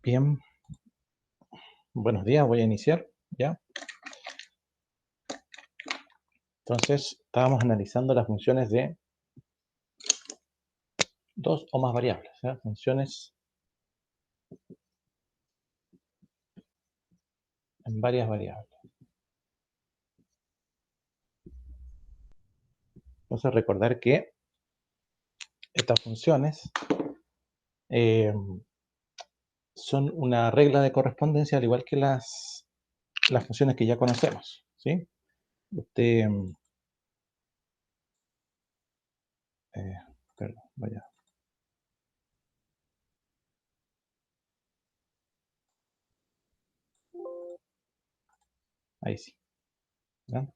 Bien, buenos días, voy a iniciar, ¿ya? Entonces, estábamos analizando las funciones de dos o más variables, ¿ya? Funciones en varias variables. Entonces, recordar que estas funciones son una regla de correspondencia, al igual que las funciones que ya conocemos, ¿sí? Usted, perdón, vaya. Ahí sí, ¿ya?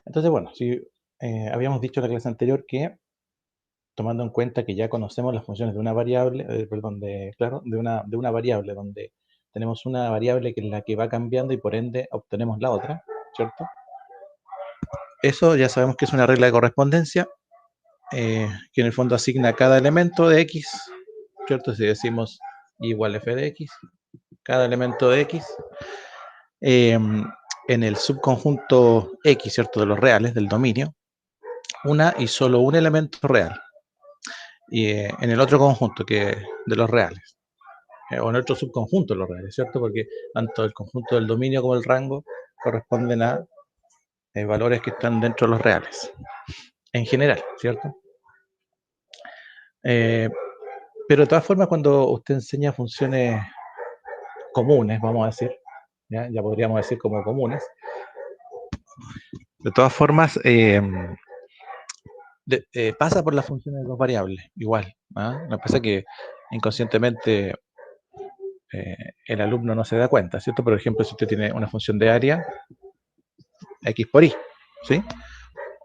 Entonces, bueno, si habíamos dicho en la clase anterior que tomando en cuenta que ya conocemos las funciones de una variable, de una variable donde tenemos una variable que es la que va cambiando y por ende obtenemos la otra, ¿cierto? Eso ya sabemos que es una regla de correspondencia que en el fondo asigna cada elemento de X, ¿cierto? Si decimos igual f de X, cada elemento de X en el subconjunto X, ¿cierto? De los reales, del dominio, una y solo un elemento real. Y en el otro conjunto que de los reales, o en otro subconjunto de los reales, ¿cierto? Porque tanto el conjunto del dominio como el rango corresponden a valores que están dentro de los reales, en general, ¿cierto? Pero de todas formas, cuando usted enseña funciones comunes, vamos a decir, ya podríamos decir como comunes, de todas formas, pasa por las funciones de dos variables, igual. Lo que pasa es que inconscientemente el alumno no se da cuenta, ¿cierto? Por ejemplo, si usted tiene una función de área, X por Y, ¿sí?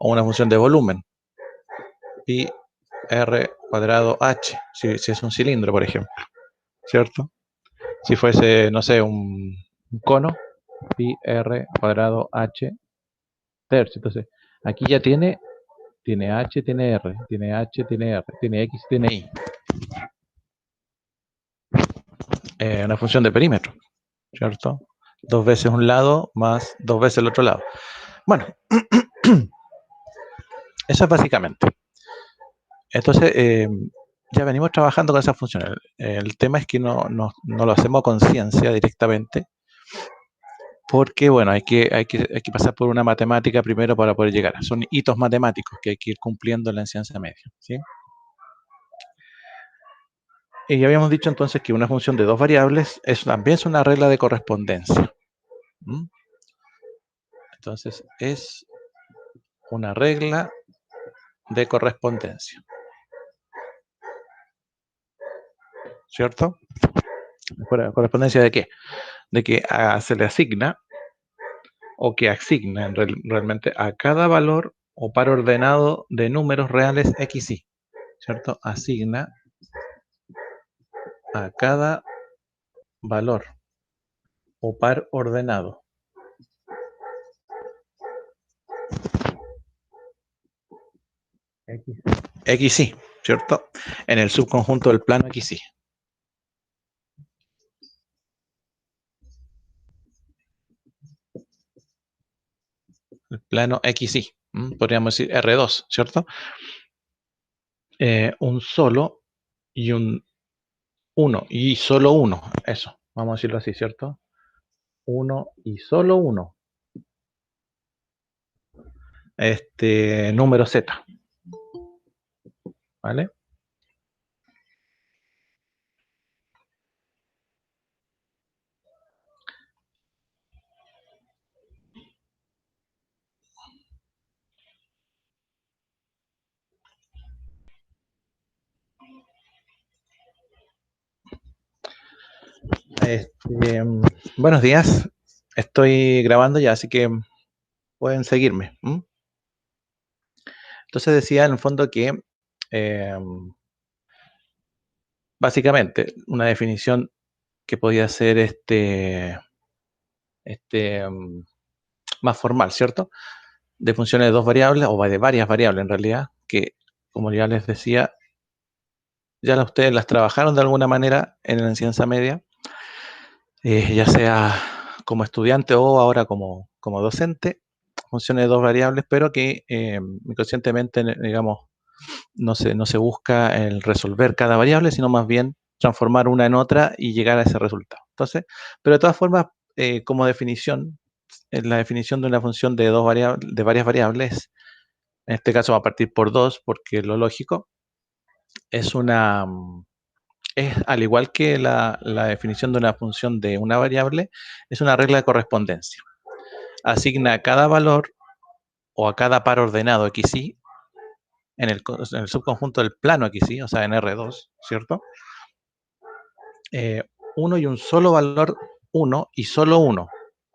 O una función de volumen, pi r cuadrado h, si es un cilindro, por ejemplo, ¿cierto? Si fuese, no sé, un cono, pi r cuadrado h tercio. Entonces, aquí ya tiene h, tiene r, tiene h, tiene r, tiene x, tiene y. Una función de perímetro, ¿cierto? Dos veces un lado más dos veces el otro lado. Bueno, eso es básicamente. Entonces, ya venimos trabajando con esas funciones. El tema es que no lo hacemos con ciencia directamente, porque, bueno, hay que pasar por una matemática primero para poder llegar. Son hitos matemáticos que hay que ir cumpliendo en la enseñanza media, ¿sí? Y ya habíamos dicho entonces que una función de dos variables también es una regla de correspondencia. Entonces, es una regla de correspondencia, ¿cierto? ¿Correspondencia de qué? De que se le asigna o que asigna realmente a cada valor o par ordenado de números reales x, y, ¿cierto? Asigna a cada valor o par ordenado x, y, ¿cierto? En el subconjunto del plano x, y. El plano x, y. Podríamos decir R2, ¿cierto? Un solo y un 1 y solo uno, eso, vamos a decirlo así, ¿cierto? 1 y solo 1. Número z, ¿vale? Buenos días, estoy grabando ya, así que pueden seguirme. Entonces decía en el fondo que básicamente una definición que podía ser más formal, ¿cierto? De funciones de dos variables o de varias variables en realidad, que como ya les decía, ya ustedes las trabajaron de alguna manera en la enseñanza media, ya sea como estudiante o ahora como docente, funciones de dos variables, pero que inconscientemente, digamos, no se busca el resolver cada variable, sino más bien transformar una en otra y llegar a ese resultado. Entonces, pero de todas formas, como definición, la definición de una función de de varias variables, en este caso va a partir por dos, porque lo lógico es es al igual que la definición de una función de una variable, es una regla de correspondencia. Asigna a cada valor o a cada par ordenado XY en el subconjunto del plano XY, o sea, en R2, ¿cierto? Uno y un solo valor 1 y solo uno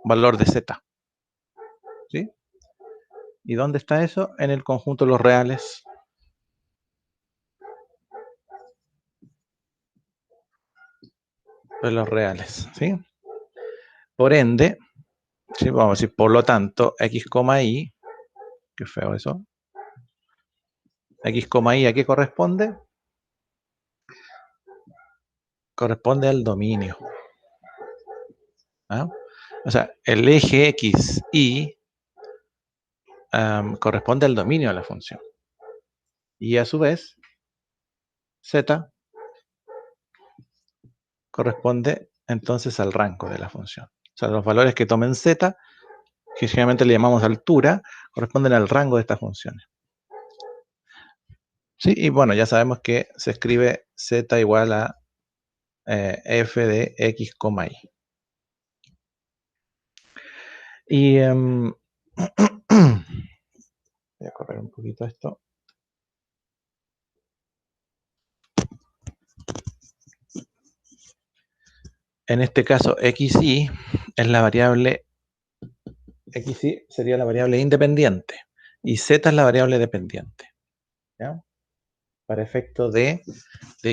valor de Z. ¿Sí? ¿Y dónde está eso? En el conjunto de los reales. De los reales, ¿sí? Por ende, ¿sí? Vamos a decir, por lo tanto, X, Y, qué feo eso. X, Y, ¿a qué corresponde? Corresponde al dominio. ¿Ah? O sea, el eje X, Y corresponde al dominio de la función. Y a su vez, Z corresponde entonces al rango de la función. O sea, los valores que tomen Z, que generalmente le llamamos altura, corresponden al rango de estas funciones. Sí, y bueno, ya sabemos que se escribe Z igual a f de X, Y. Y voy a correr un poquito esto. En este caso, XY es la variable, XY sería la variable independiente y Z es la variable dependiente. ¿Ya? Para efecto ¿de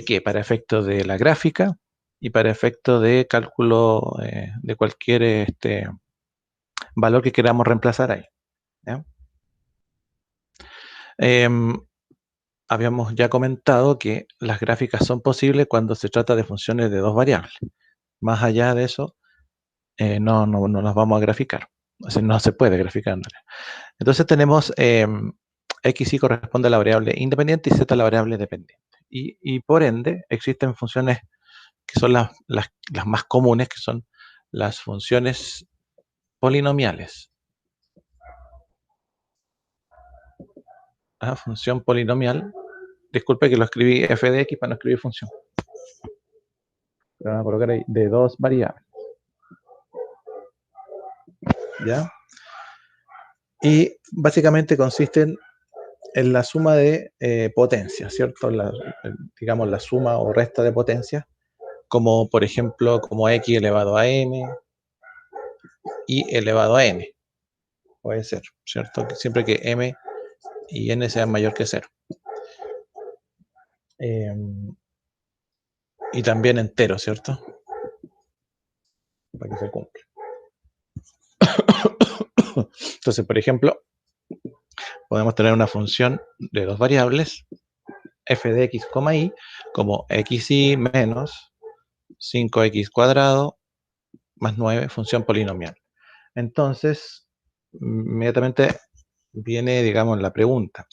qué? Para efecto de la gráfica y para efecto de cálculo de cualquier valor que queramos reemplazar ahí. ¿Ya? Habíamos ya comentado que las gráficas son posibles cuando se trata de funciones de dos variables. Más allá de eso, no las vamos a graficar. O sea, no se puede graficar. Entonces tenemos X y corresponde a la variable independiente y Z a la variable dependiente. Y por ende, existen funciones que son las más comunes, que son las funciones polinomiales. Función polinomial. Disculpe que lo escribí f de x para no escribir función. Pero van a colocar ahí de dos variables. ¿Ya? Y básicamente consisten en la suma de potencias, ¿cierto? Digamos la suma o resta de potencias, como por ejemplo, como x elevado a m y elevado a n. Puede ser, ¿cierto? Siempre que m y n sean mayor que 0. Y también entero, ¿cierto? Para que se cumpla. Entonces, por ejemplo, podemos tener una función de dos variables, f de x, y, como xy menos 5x cuadrado más 9, función polinomial. Entonces, inmediatamente viene, digamos, la pregunta.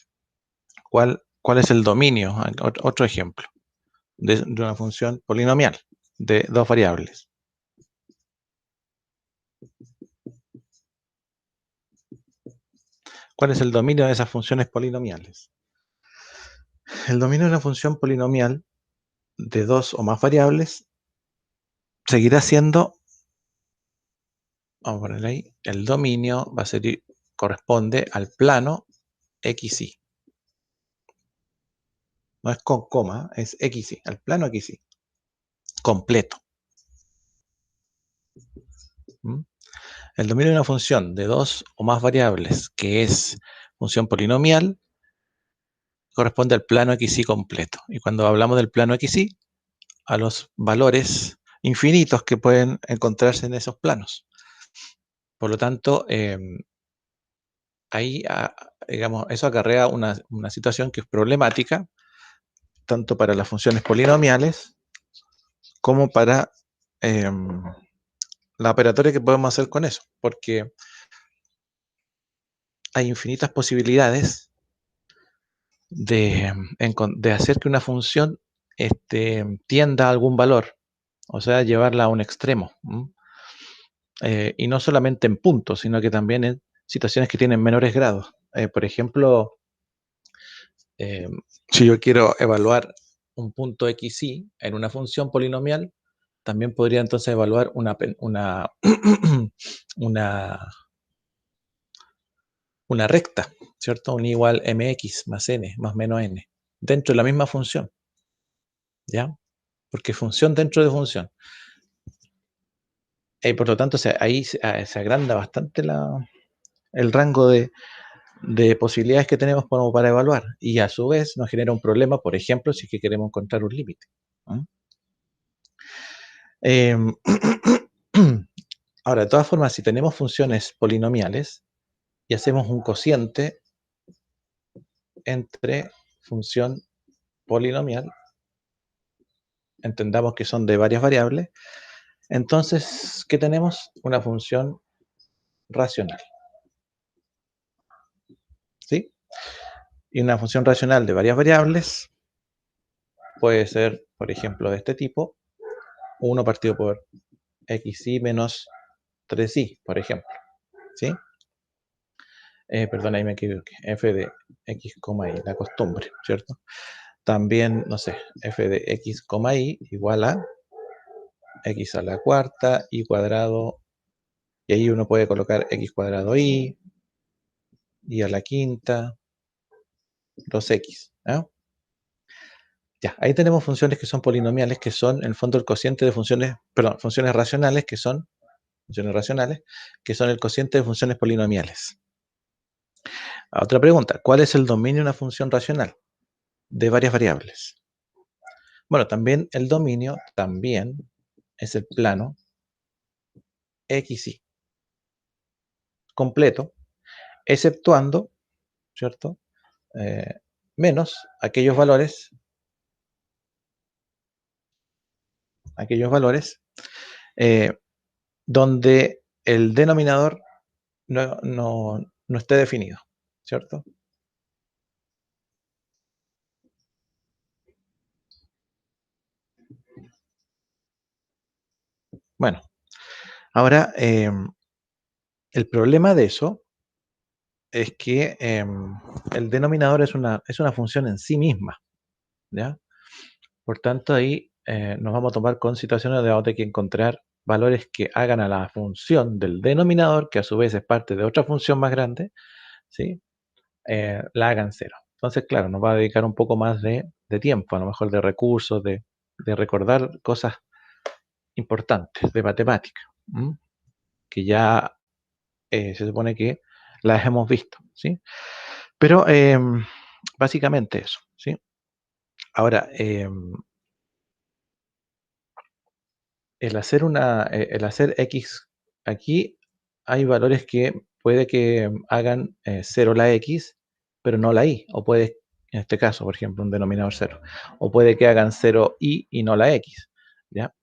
¿Cuál es el dominio? Otro ejemplo de una función polinomial de dos variables. ¿Cuál es el dominio de esas funciones polinomiales? El dominio de una función polinomial de dos o más variables seguirá siendo, vamos a poner ahí, el dominio va a ser, corresponde al plano XY. No es con coma, es XY, al plano XY, completo. ¿Mm? El dominio de una función de dos o más variables, que es función polinomial, corresponde al plano XY completo. Y cuando hablamos del plano XY, a los valores infinitos que pueden encontrarse en esos planos. Por lo tanto, ahí, digamos, eso acarrea una situación que es problemática, tanto para las funciones polinomiales como para la operatoria que podemos hacer con eso, porque hay infinitas posibilidades de hacer que una función tienda a algún valor, o sea, llevarla a un extremo. Y no solamente en puntos, sino que también en situaciones que tienen menores grados. Por ejemplo, si yo quiero evaluar un punto xy en una función polinomial, también podría entonces evaluar una recta, ¿cierto? Un igual mx más n más menos n, dentro de la misma función, ¿ya? Porque función dentro de función. Por lo tanto, ahí se agranda bastante el rango de posibilidades que tenemos para evaluar, y a su vez nos genera un problema, por ejemplo, si es que queremos encontrar un límite. Ahora, de todas formas, si tenemos funciones polinomiales y hacemos un cociente entre función polinomial, entendamos que son de varias variables, entonces, ¿qué tenemos? Una función racional, ¿sí? Y una función racional de varias variables puede ser, por ejemplo, de este tipo: 1 partido por xy menos 3y, por ejemplo, ¿sí? Perdón, ahí me equivoqué. F de x, y, la costumbre, ¿cierto? También, no sé, f de x, y igual a x a la cuarta, y cuadrado, y ahí uno puede colocar x cuadrado y a la quinta, 2x, ¿eh? Ya, ahí tenemos funciones que son polinomiales, que son en el fondo el cociente de funciones, perdón, funciones racionales, que son el cociente de funciones polinomiales. Otra pregunta: ¿cuál es el dominio de una función racional de varias variables? Bueno, también el dominio también es el plano xy completo, exceptuando, ¿cierto? Menos aquellos valores donde el denominador no esté definido, ¿cierto? Bueno, ahora el problema de eso es que el denominador es una función en sí misma, ¿ya? Por tanto, ahí nos vamos a tomar con situaciones donde vamos a tener que encontrar valores que hagan a la función del denominador, que a su vez es parte de otra función más grande, ¿sí? La hagan cero. Entonces, claro, nos va a dedicar un poco más de tiempo, a lo mejor de recursos, de recordar cosas importantes de matemática, que ya se supone que las hemos visto, ¿sí? Pero básicamente eso, ¿sí? Ahora, el hacer x aquí, hay valores que puede que hagan 0 la x, pero no la y, o puede, en este caso, por ejemplo, un denominador 0, o puede que hagan 0 y no la x, ¿ya?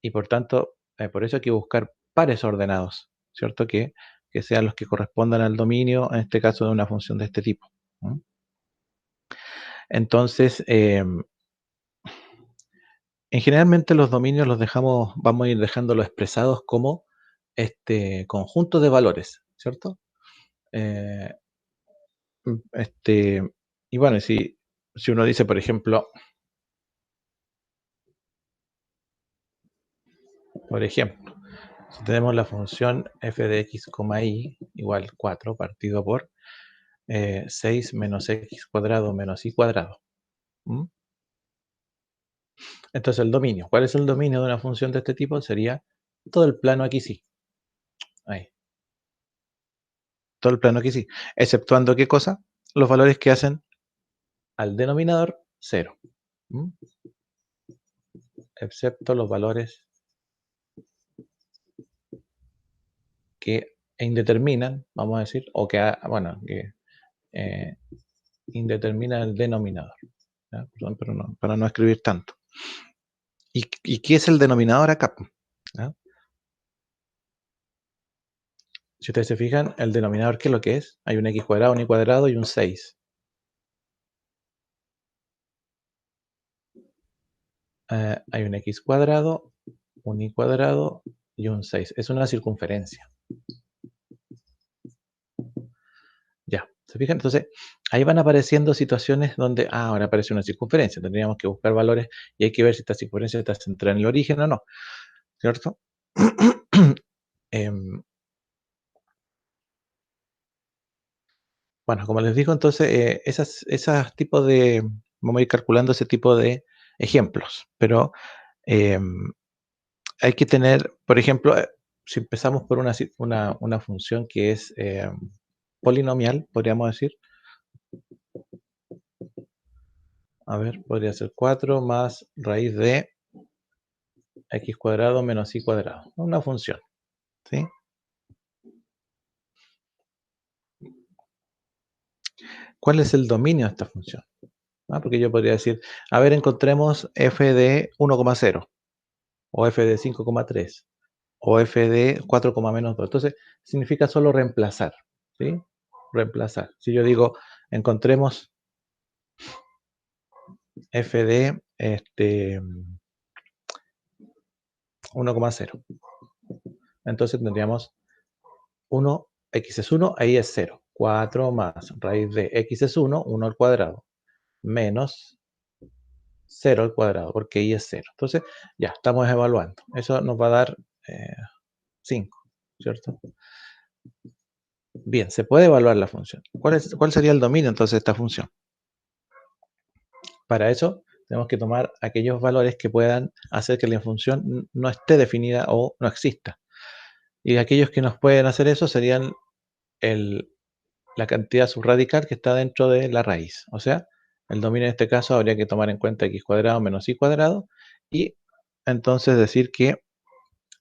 Y por tanto, por eso hay que buscar pares ordenados, ¿cierto? Que sean los que correspondan al dominio, en este caso de una función de este tipo. Entonces, generalmente los dominios vamos a ir dejándolos expresados como conjunto de valores, ¿cierto? Eh, este, y bueno, si uno dice, por ejemplo, si tenemos la función f de x, y igual 4 partido por 6 menos x cuadrado menos y cuadrado. Entonces el dominio, ¿cuál es el dominio de una función de este tipo? Sería todo el plano aquí sí. Ahí. Todo el plano aquí sí. Exceptuando qué cosa? Los valores que hacen al denominador 0. Excepto los valores que indeterminan, vamos a decir, o que indeterminan el denominador. ¿ya? Perdón, pero no, para no escribir tanto. ¿Y qué es el denominador acá? ¿Ya? Si ustedes se fijan, el denominador, ¿qué es lo que es? Hay un x cuadrado, un y cuadrado y un 6. Hay un x cuadrado, un y cuadrado y un 6. Es una circunferencia. Ya, ¿se fijan? Entonces, ahí van apareciendo situaciones donde, ahora aparece una circunferencia. Tendríamos que buscar valores y hay que ver si esta circunferencia está centrada en el origen o no, ¿cierto? Em, bueno, como les digo, entonces, esas tipos de, vamos a ir calculando ese tipo de ejemplos, pero em, hay que tener, por ejemplo, si empezamos por una función que es polinomial, podríamos decir, a ver, podría ser 4 más raíz de x cuadrado menos y cuadrado. Una función, ¿sí? ¿Cuál es el dominio de esta función? Porque yo podría decir, a ver, encontremos f de 1,0 o f de 5,3 o f de 4, menos 2. Entonces, significa solo reemplazar, ¿sí? Reemplazar. Si yo digo, encontremos f de 1,0. Entonces tendríamos 1, x es 1, ahí es 0. 4 más raíz de x es 1, 1 al cuadrado, menos 0 al cuadrado, porque y es 0. Entonces, ya, estamos evaluando. Eso nos va a dar 5, ¿cierto? Bien, se puede evaluar la función. ¿Cuál sería el dominio entonces de esta función? Para eso, tenemos que tomar aquellos valores que puedan hacer que la función no esté definida o no exista. Y aquellos que nos pueden hacer eso serían la cantidad subradical que está dentro de la raíz. O sea, el dominio en este caso habría que tomar en cuenta x cuadrado menos y cuadrado y entonces decir que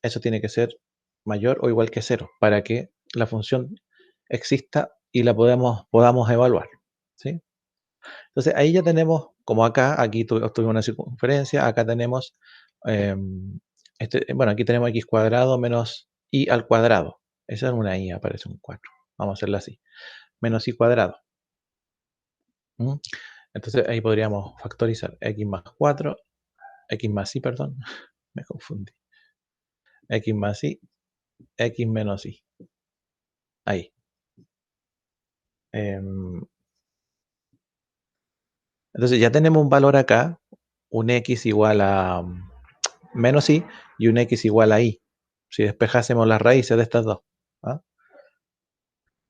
eso tiene que ser mayor o igual que 0 para que la función exista y la podamos evaluar, ¿sí? Entonces ahí ya tenemos, como aquí tuvimos una circunferencia, acá tenemos, bueno, aquí tenemos x cuadrado menos y al cuadrado. Esa es una y, aparece un 4. Vamos a hacerla así. Menos y cuadrado. ¿Mm? Entonces ahí podríamos factorizar x más 4, x más y, perdón, me confundí. X más y, x menos y. Ahí. Entonces ya tenemos un valor acá, un x igual a menos y un x igual a y. Si despejásemos las raíces de estas dos. ¿Ah?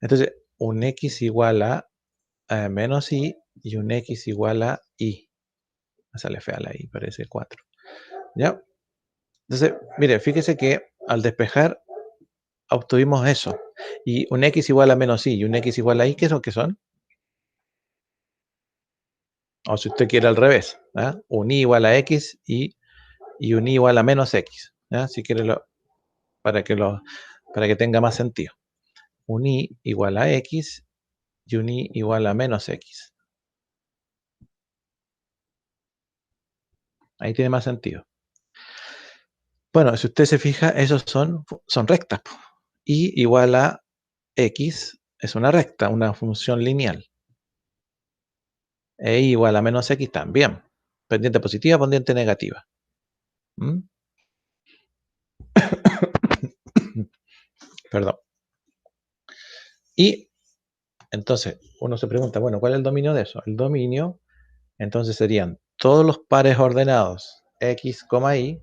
Entonces, un x igual a menos y un x igual a y. Me sale fea la y, parece 4. ¿Ya? Entonces, mire, fíjese que al despejar obtuvimos eso. Y un x igual a menos y un x igual a y, ¿qué es lo que son? O si usted quiere al revés, ¿ah? Un y igual a x y un y igual a menos x. ¿Ya? Si quiere, para que tenga más sentido. Un y igual a x y un y igual a menos x. Ahí tiene más sentido. Bueno, si usted se fija, esos son rectas. Y igual a x es una recta, una función lineal. E igual a menos x también. Pendiente positiva, pendiente negativa. ¿Mm? Perdón. Y entonces uno se pregunta, bueno, ¿cuál es el dominio de eso? El dominio, entonces serían todos los pares ordenados x, y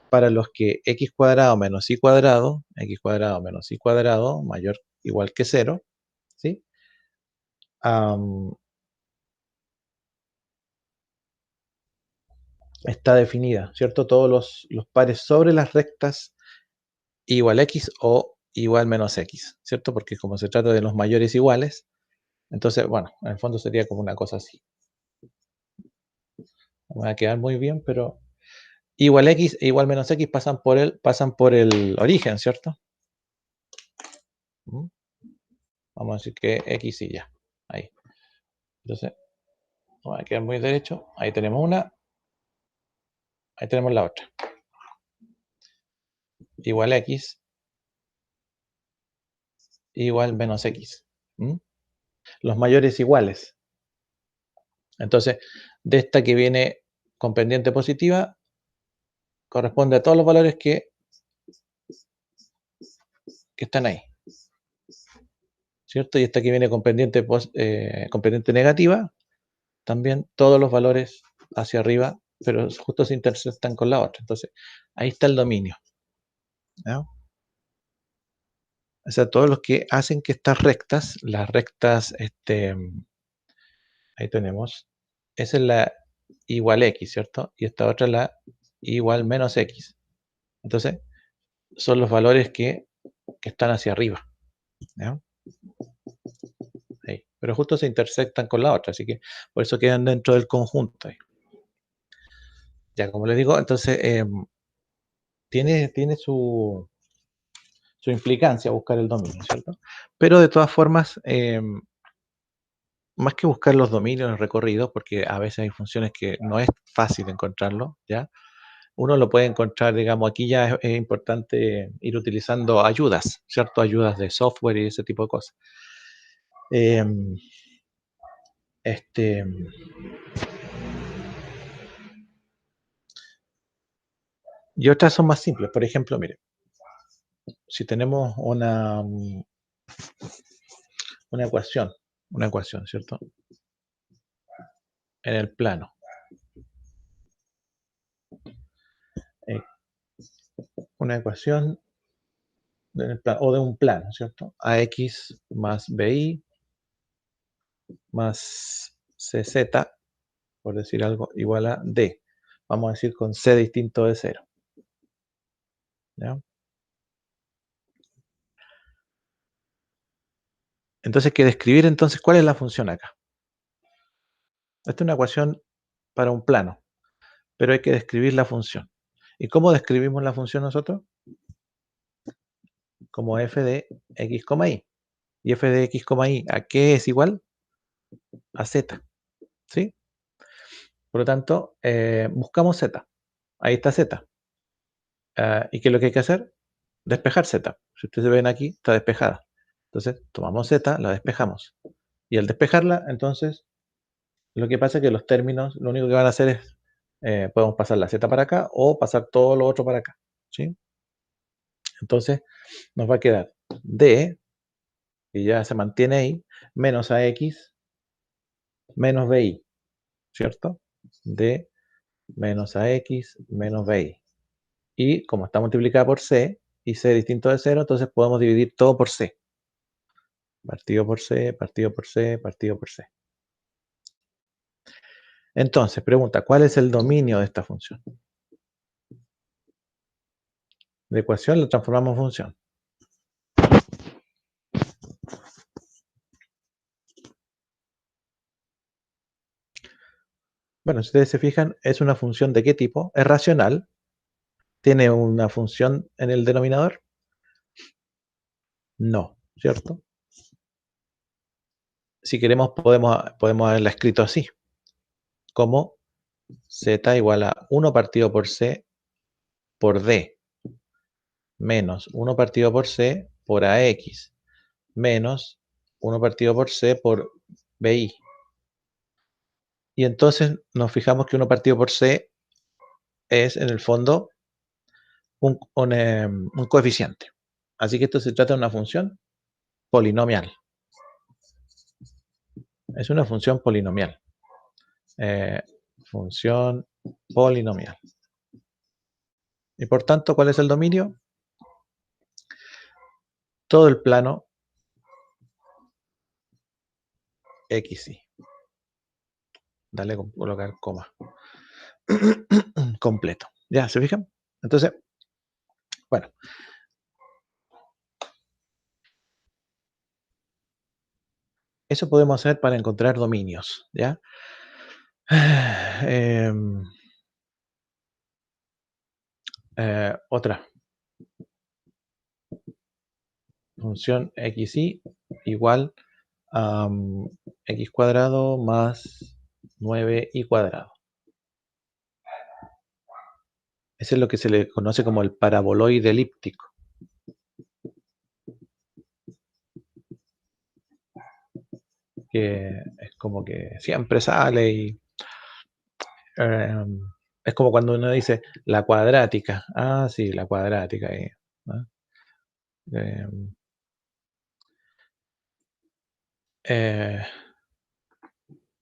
para los que x cuadrado menos y cuadrado, x cuadrado menos y cuadrado mayor igual que 0, ¿sí? Está definida, ¿cierto? Todos los pares sobre las rectas igual x o igual menos x, ¿cierto? Porque como se trata de los mayores iguales, entonces, bueno, en el fondo sería como una cosa así. No me va a quedar muy bien, pero igual x e igual menos x pasan por el origen, ¿cierto? Vamos a decir que x y ya. Ahí. Entonces, no va a quedar muy derecho. Ahí tenemos una, ahí tenemos la otra. Igual a x igual menos x. ¿Mm? Los mayores iguales. Entonces, de esta que viene con pendiente positiva, corresponde a todos los valores que están ahí, ¿cierto? Y esta que viene con pendiente negativa, también todos los valores hacia arriba, pero justo se intersectan con la otra. Entonces, ahí está el dominio, ¿no? O sea, todos los que hacen que estas rectas, las rectas, ahí tenemos, esa es la igual x, ¿cierto? Y esta otra es la igual menos x. Entonces, son los valores que están hacia arriba, ¿no? Ahí. Pero justo se intersectan con la otra, así que por eso quedan dentro del conjunto. Ahí. Ya, como les digo, entonces tiene su implicancia buscar el dominio, ¿cierto? Pero de todas formas, más que buscar los dominios en el recorrido, porque a veces hay funciones que no es fácil encontrarlo, ¿ya? Uno lo puede encontrar, digamos, aquí ya es importante ir utilizando ayudas, ¿cierto? Ayudas de software y ese tipo de cosas. Em, este, y otras son más simples. Por ejemplo, mire, si tenemos una ecuación, ¿cierto? En el plano. Eh, una ecuación o de un plano, ¿cierto? AX más BI más CZ, por decir algo, igual a D. Vamos a decir con C distinto de 0. ¿Ya? Entonces hay que describir entonces cuál es la función acá. Esta es una ecuación para un plano, pero hay que describir la función. ¿Y cómo describimos la función nosotros? Como f de x, y. ¿Y f de x, y a qué es igual? A z. ¿Sí? Por lo tanto, buscamos z. Ahí está z. ¿Y qué es lo que hay que hacer? Despejar z. Si ustedes ven aquí, está despejada. Entonces, tomamos z, la despejamos. Y al despejarla, entonces, lo que pasa es que los términos, lo único que van a hacer es, podemos pasar la z para acá o pasar todo lo otro para acá. ¿Sí? Entonces, nos va a quedar d, y ya se mantiene ahí, menos ax menos bi, ¿cierto? D menos ax menos bi. Y como está multiplicada por c, y c distinto de 0, entonces podemos dividir todo por c. Partido por c, partido por c, partido por c. Entonces, pregunta, ¿cuál es el dominio de esta función? De ecuación la transformamos en función. Bueno, si ustedes se fijan, es una función de qué tipo? Es racional. ¿Tiene una función en el denominador? No, ¿cierto? Si queremos, podemos haberla escrito así, como z igual a 1 partido por c por d, menos 1 partido por c por ax, menos 1 partido por c por bi. Y entonces nos fijamos que 1 partido por c es, en el fondo, un coeficiente. Así que esto se trata de una función polinomial. Es una función polinomial. Función polinomial. Y por tanto, ¿cuál es el dominio? Todo el plano XY. Dale con colocar coma. Completo. ¿Ya? ¿Se fijan? Entonces, bueno. Eso podemos hacer para encontrar dominios. ¿Ya? Otra. Función XY igual a x cuadrado más 9i cuadrado. Ese es lo que se le conoce como el paraboloide elíptico. Que es como que siempre sale y es como cuando uno dice la cuadrática. Ah, sí, la cuadrática. ¿No? Eh, eh,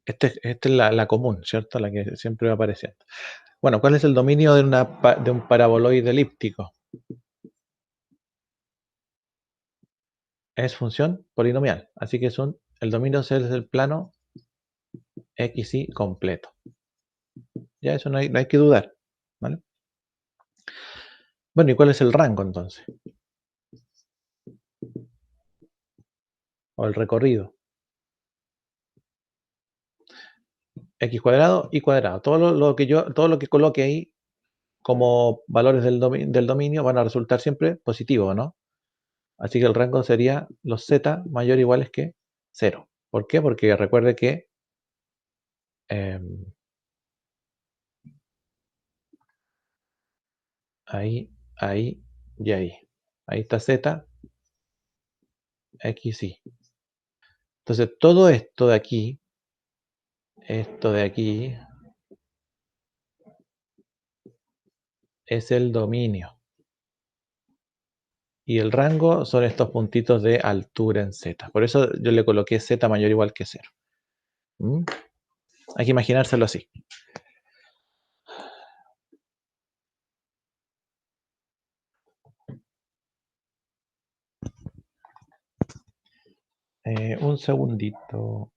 esta es la común, ¿cierto? La que siempre va apareciendo. Bueno, ¿cuál es el dominio de un paraboloide elíptico? Es función polinomial, así que el dominio es el plano XY completo. Ya eso no hay que dudar, ¿vale? Bueno, ¿y cuál es el rango entonces? O el recorrido. X cuadrado, Y cuadrado. Todo lo que coloque ahí como valores del dominio van a resultar siempre positivos, ¿no? Así que el rango sería los z mayor o iguales que 0. ¿Por qué? Porque recuerde que ahí, ahí y ahí. Ahí está z, x, y. Entonces todo esto de aquí, es el dominio. Y el rango son estos puntitos de altura en z. Por eso yo le coloqué z mayor o igual que 0. ¿Mm? Hay que imaginárselo así. Un segundito.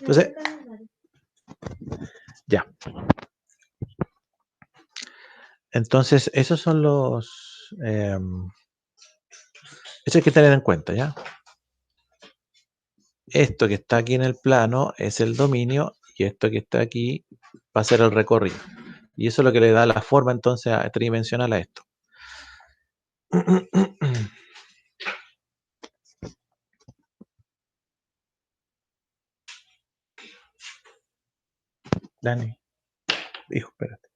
Entonces, ya. Entonces, esos son los... eso hay que tener en cuenta, ¿ya? Esto que está aquí en el plano es el dominio y esto que está aquí va a ser el recorrido. Y eso es lo que le da la forma entonces tridimensional a esto. Dani, hijo, espérate.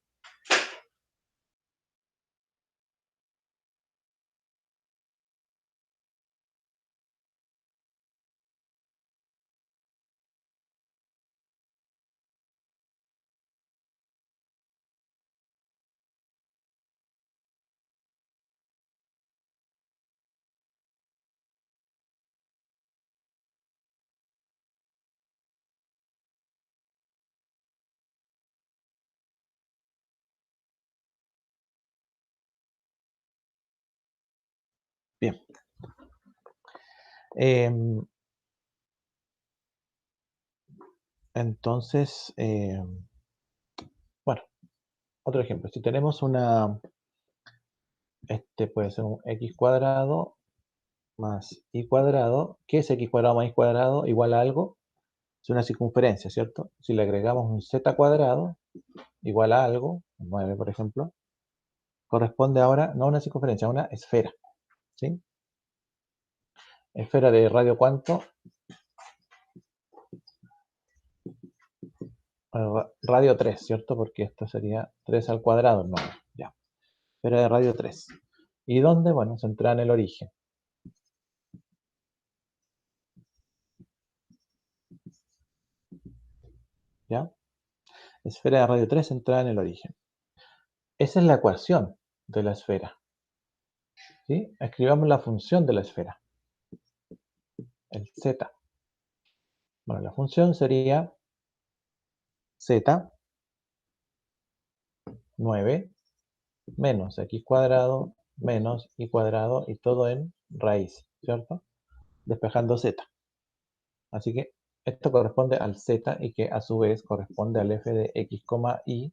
Bien. Entonces, bueno, otro ejemplo. Si tenemos este puede ser un x cuadrado más y cuadrado. ¿Qué es x cuadrado más y cuadrado? Igual a algo. Es una circunferencia, ¿cierto? Si le agregamos un z cuadrado, igual a algo, 9 por ejemplo, corresponde ahora no a una circunferencia, a una esfera. ¿Sí? Esfera de radio ¿cuánto? Radio 3, ¿cierto? Porque esto sería 3 al cuadrado, no, ya. Esfera de radio 3. ¿Y dónde? Bueno, centrada en el origen. ¿Ya? Esfera de radio 3 centrada en el origen. Esa es la ecuación de la esfera. ¿Sí? Escribamos la función de la esfera, el z. Bueno, la función sería z 9 menos x cuadrado menos y cuadrado y todo en raíz, ¿cierto? Despejando z. Así que esto corresponde al z y que a su vez corresponde al f de x, y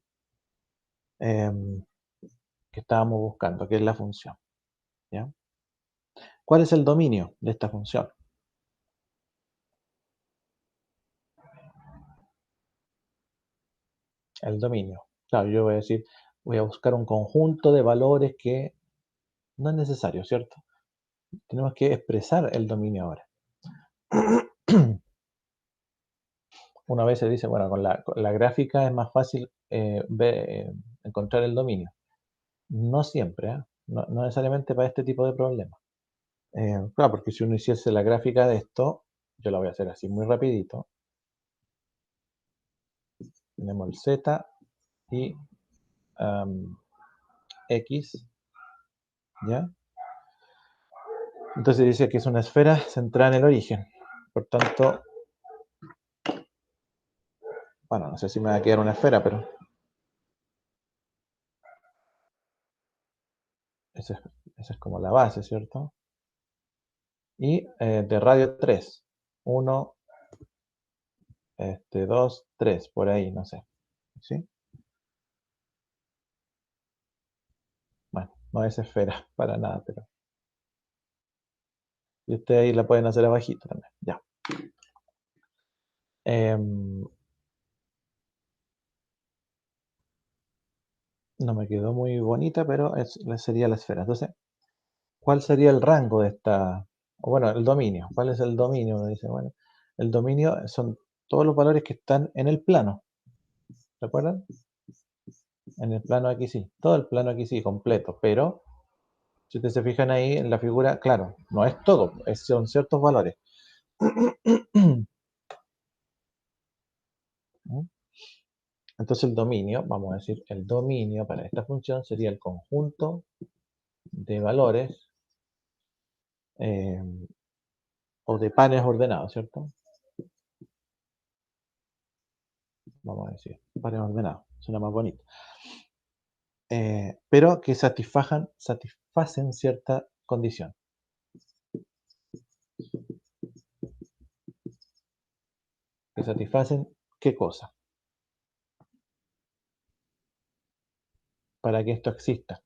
que estábamos buscando, que es la función. ¿Ya? ¿Cuál es el dominio de esta función? El dominio. Claro, yo voy a decir, voy a buscar un conjunto de valores que no es necesario, ¿cierto? Tenemos que expresar el dominio ahora. Una vez se dice, bueno, con la gráfica es más fácil encontrar el dominio. No siempre, ¿eh? No necesariamente para este tipo de problemas. Claro, porque si uno hiciese la gráfica de esto, yo la voy a hacer así muy rapidito. Tenemos el Z y X, ¿ya? Entonces dice que es una esfera centrada en el origen. Por tanto, bueno, no sé si me va a quedar una esfera, pero esa es como la base, ¿cierto? Y de radio 3. 1, 2, 3, por ahí, no sé. ¿Sí? Bueno, no es esfera para nada, pero... Y ustedes ahí la pueden hacer abajito también. Ya. No me quedó muy bonita, pero sería la esfera. Entonces, ¿cuál sería el rango de esta? O bueno, el dominio. ¿Cuál es el dominio? Uno dice, bueno, el dominio son todos los valores que están en el plano. ¿Recuerdan? En el plano aquí sí. Todo el plano aquí sí, completo. Pero, si ustedes se fijan ahí en la figura, claro, no es todo. Son ciertos valores. Entonces el dominio, vamos a decir, el dominio para esta función sería el conjunto de valores eh, o de pares ordenados, ¿cierto? Vamos a decir, pares ordenados, suena más bonito. Pero que satisfacen cierta condición. Que satisfacen qué cosa para que esto exista.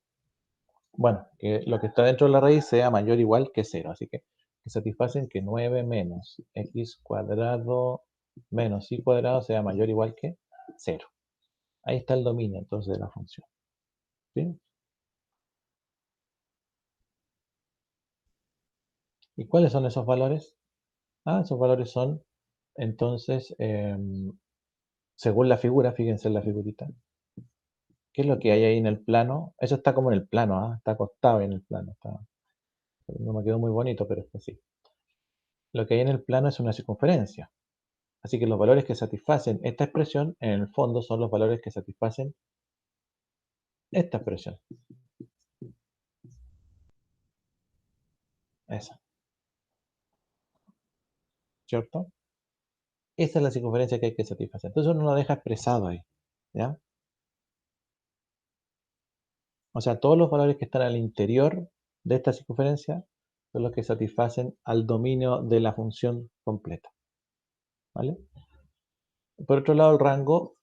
Bueno, que lo que está dentro de la raíz sea mayor o igual que 0. Así que satisfacen que 9 menos x cuadrado menos y cuadrado sea mayor o igual que 0. Ahí está el dominio entonces de la función. ¿Sí? ¿Y cuáles son esos valores? Esos valores son entonces, según la figura, fíjense en la figurita. ¿Qué es lo que hay ahí en el plano? Eso está como en el plano, está acostado en el plano. No me quedó muy bonito, pero es así. Lo que hay en el plano es una circunferencia. Así que los valores que satisfacen esta expresión, en el fondo, son los valores que satisfacen esta expresión. Esa, ¿cierto? Esa es la circunferencia que hay que satisfacer. Entonces uno lo deja expresado ahí. ¿Ya? O sea, todos los valores que están al interior de esta circunferencia son los que satisfacen al dominio de la función completa. ¿Vale? Por otro lado, el rango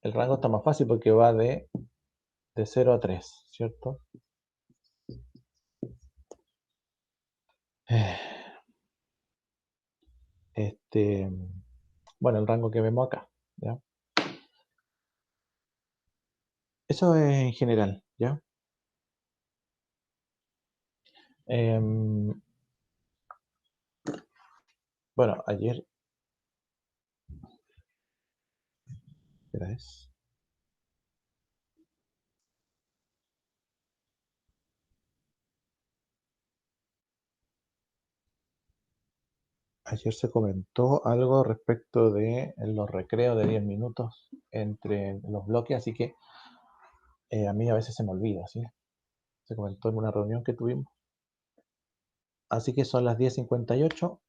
está más fácil porque va de 0 a 3, ¿cierto? Eh, Este, bueno, el rango que vemos acá, ¿ya? Eso es en general, ¿ya? Em, bueno, ¿qué es? Ayer se comentó algo respecto de los recreos de 10 minutos entre los bloques, así que a mí a veces se me olvida, ¿sí? Se comentó en una reunión que tuvimos. Así que son las 10:58,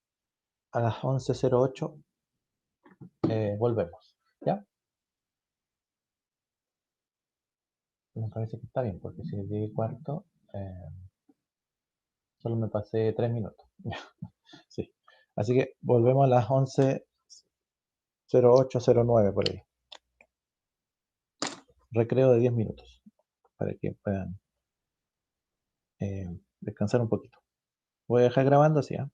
a las 11:08 volvemos, ¿ya? Me parece que está bien, porque si es 10:15, solo me pasé 3 minutos. Sí. Así que volvemos a las 11:08, 09 por ahí. Recreo de 10 minutos para que puedan eh, descansar un poquito. Voy a dejar grabando así, ¿ah?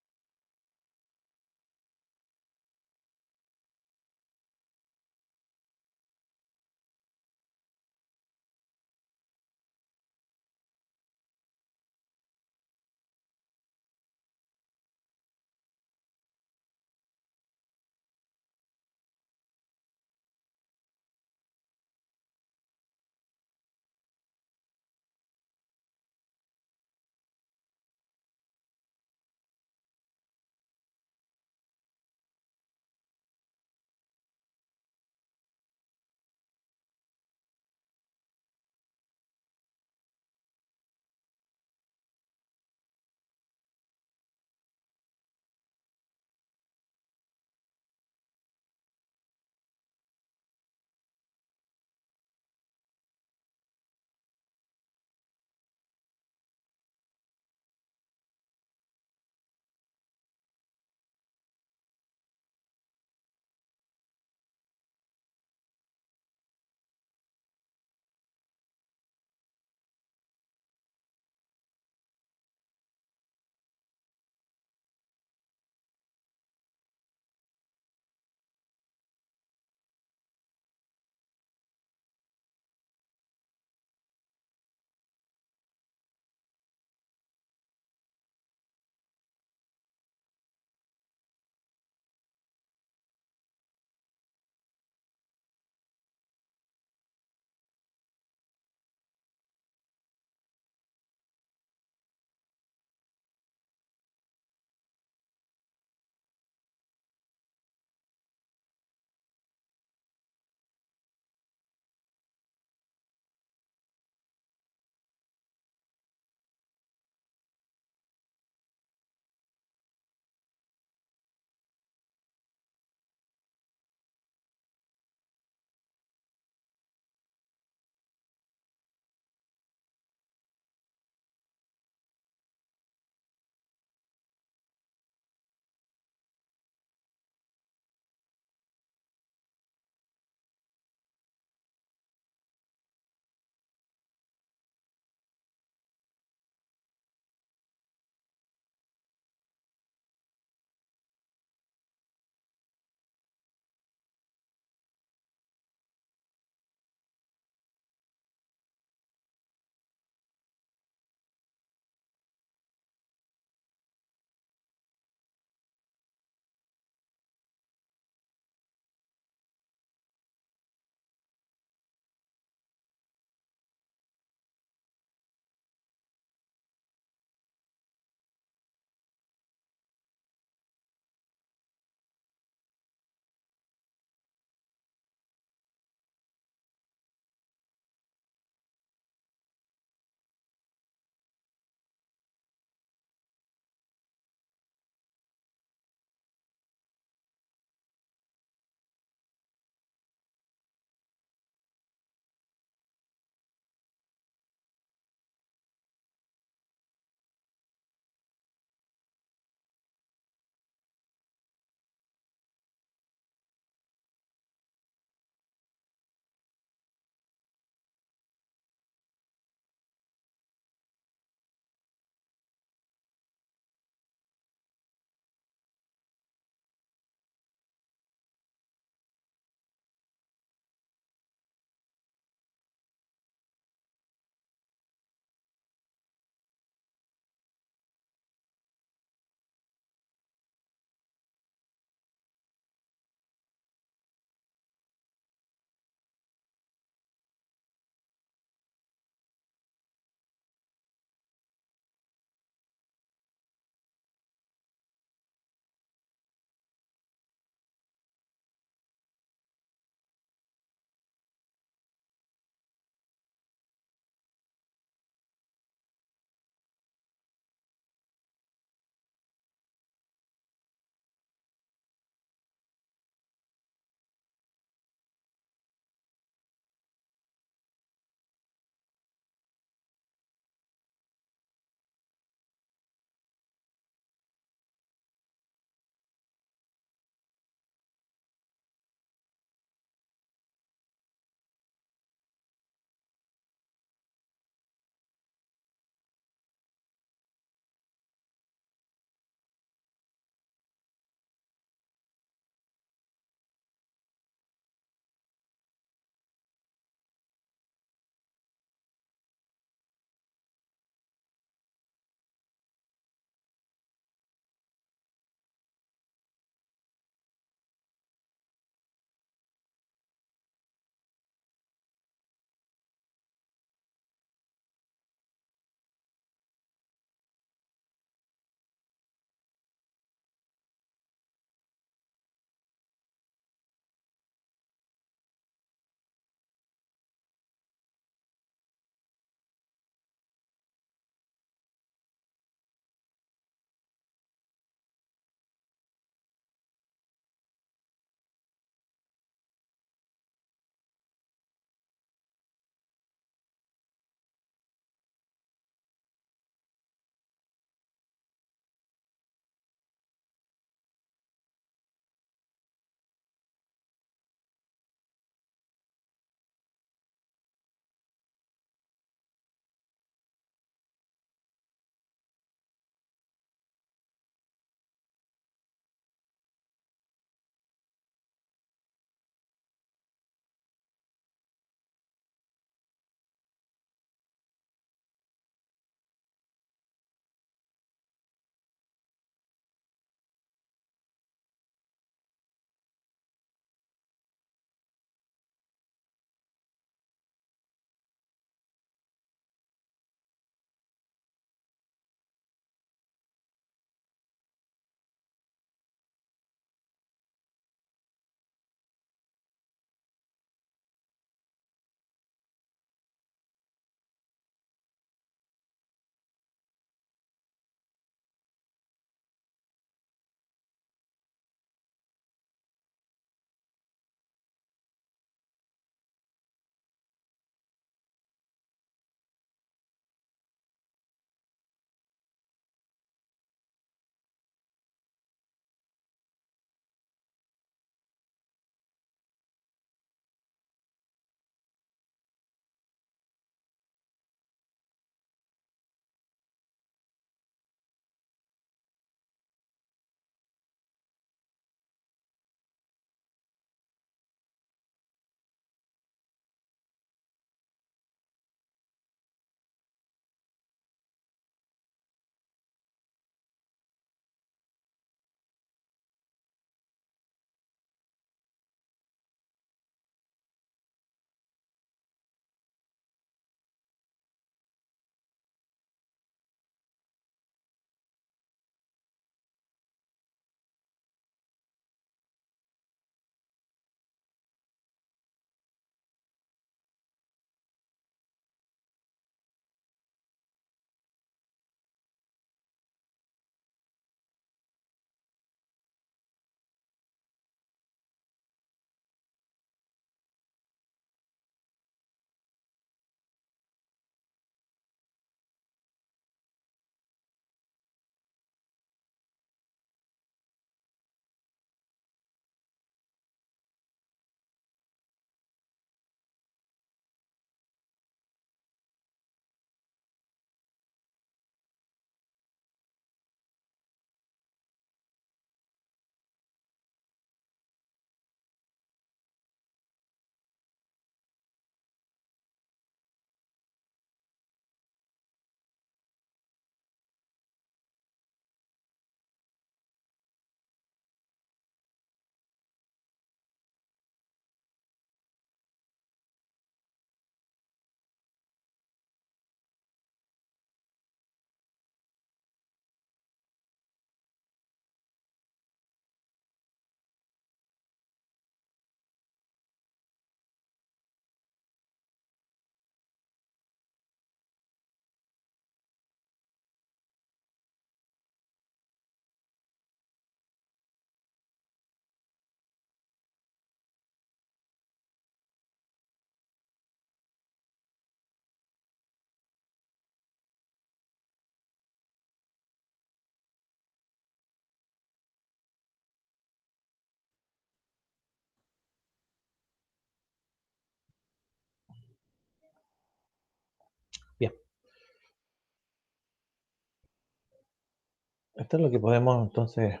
Esto es lo que podemos entonces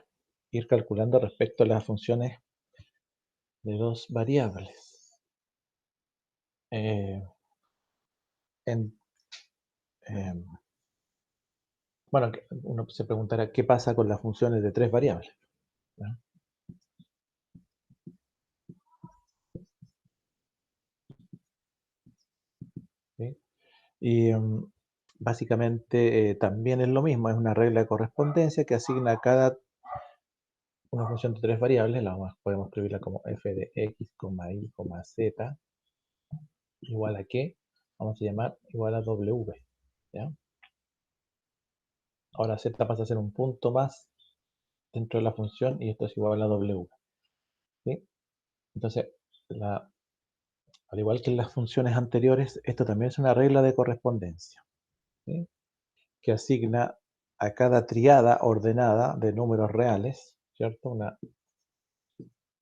ir calculando respecto a las funciones de dos variables. Eh, en, em, bueno, uno se preguntará qué pasa con las funciones de tres variables, ¿no? ¿Sí? Y básicamente también es lo mismo, es una regla de correspondencia que asigna a cada una función de tres variables, podemos escribirla como f de x, y, z, igual a qué, vamos a llamar igual a w, ¿ya? Ahora z pasa a ser un punto más dentro de la función y esto es igual a w, ¿sí? Entonces, al igual que en las funciones anteriores, esto también es una regla de correspondencia, ¿sí? Que asigna a cada triada ordenada de números reales, ¿cierto? Una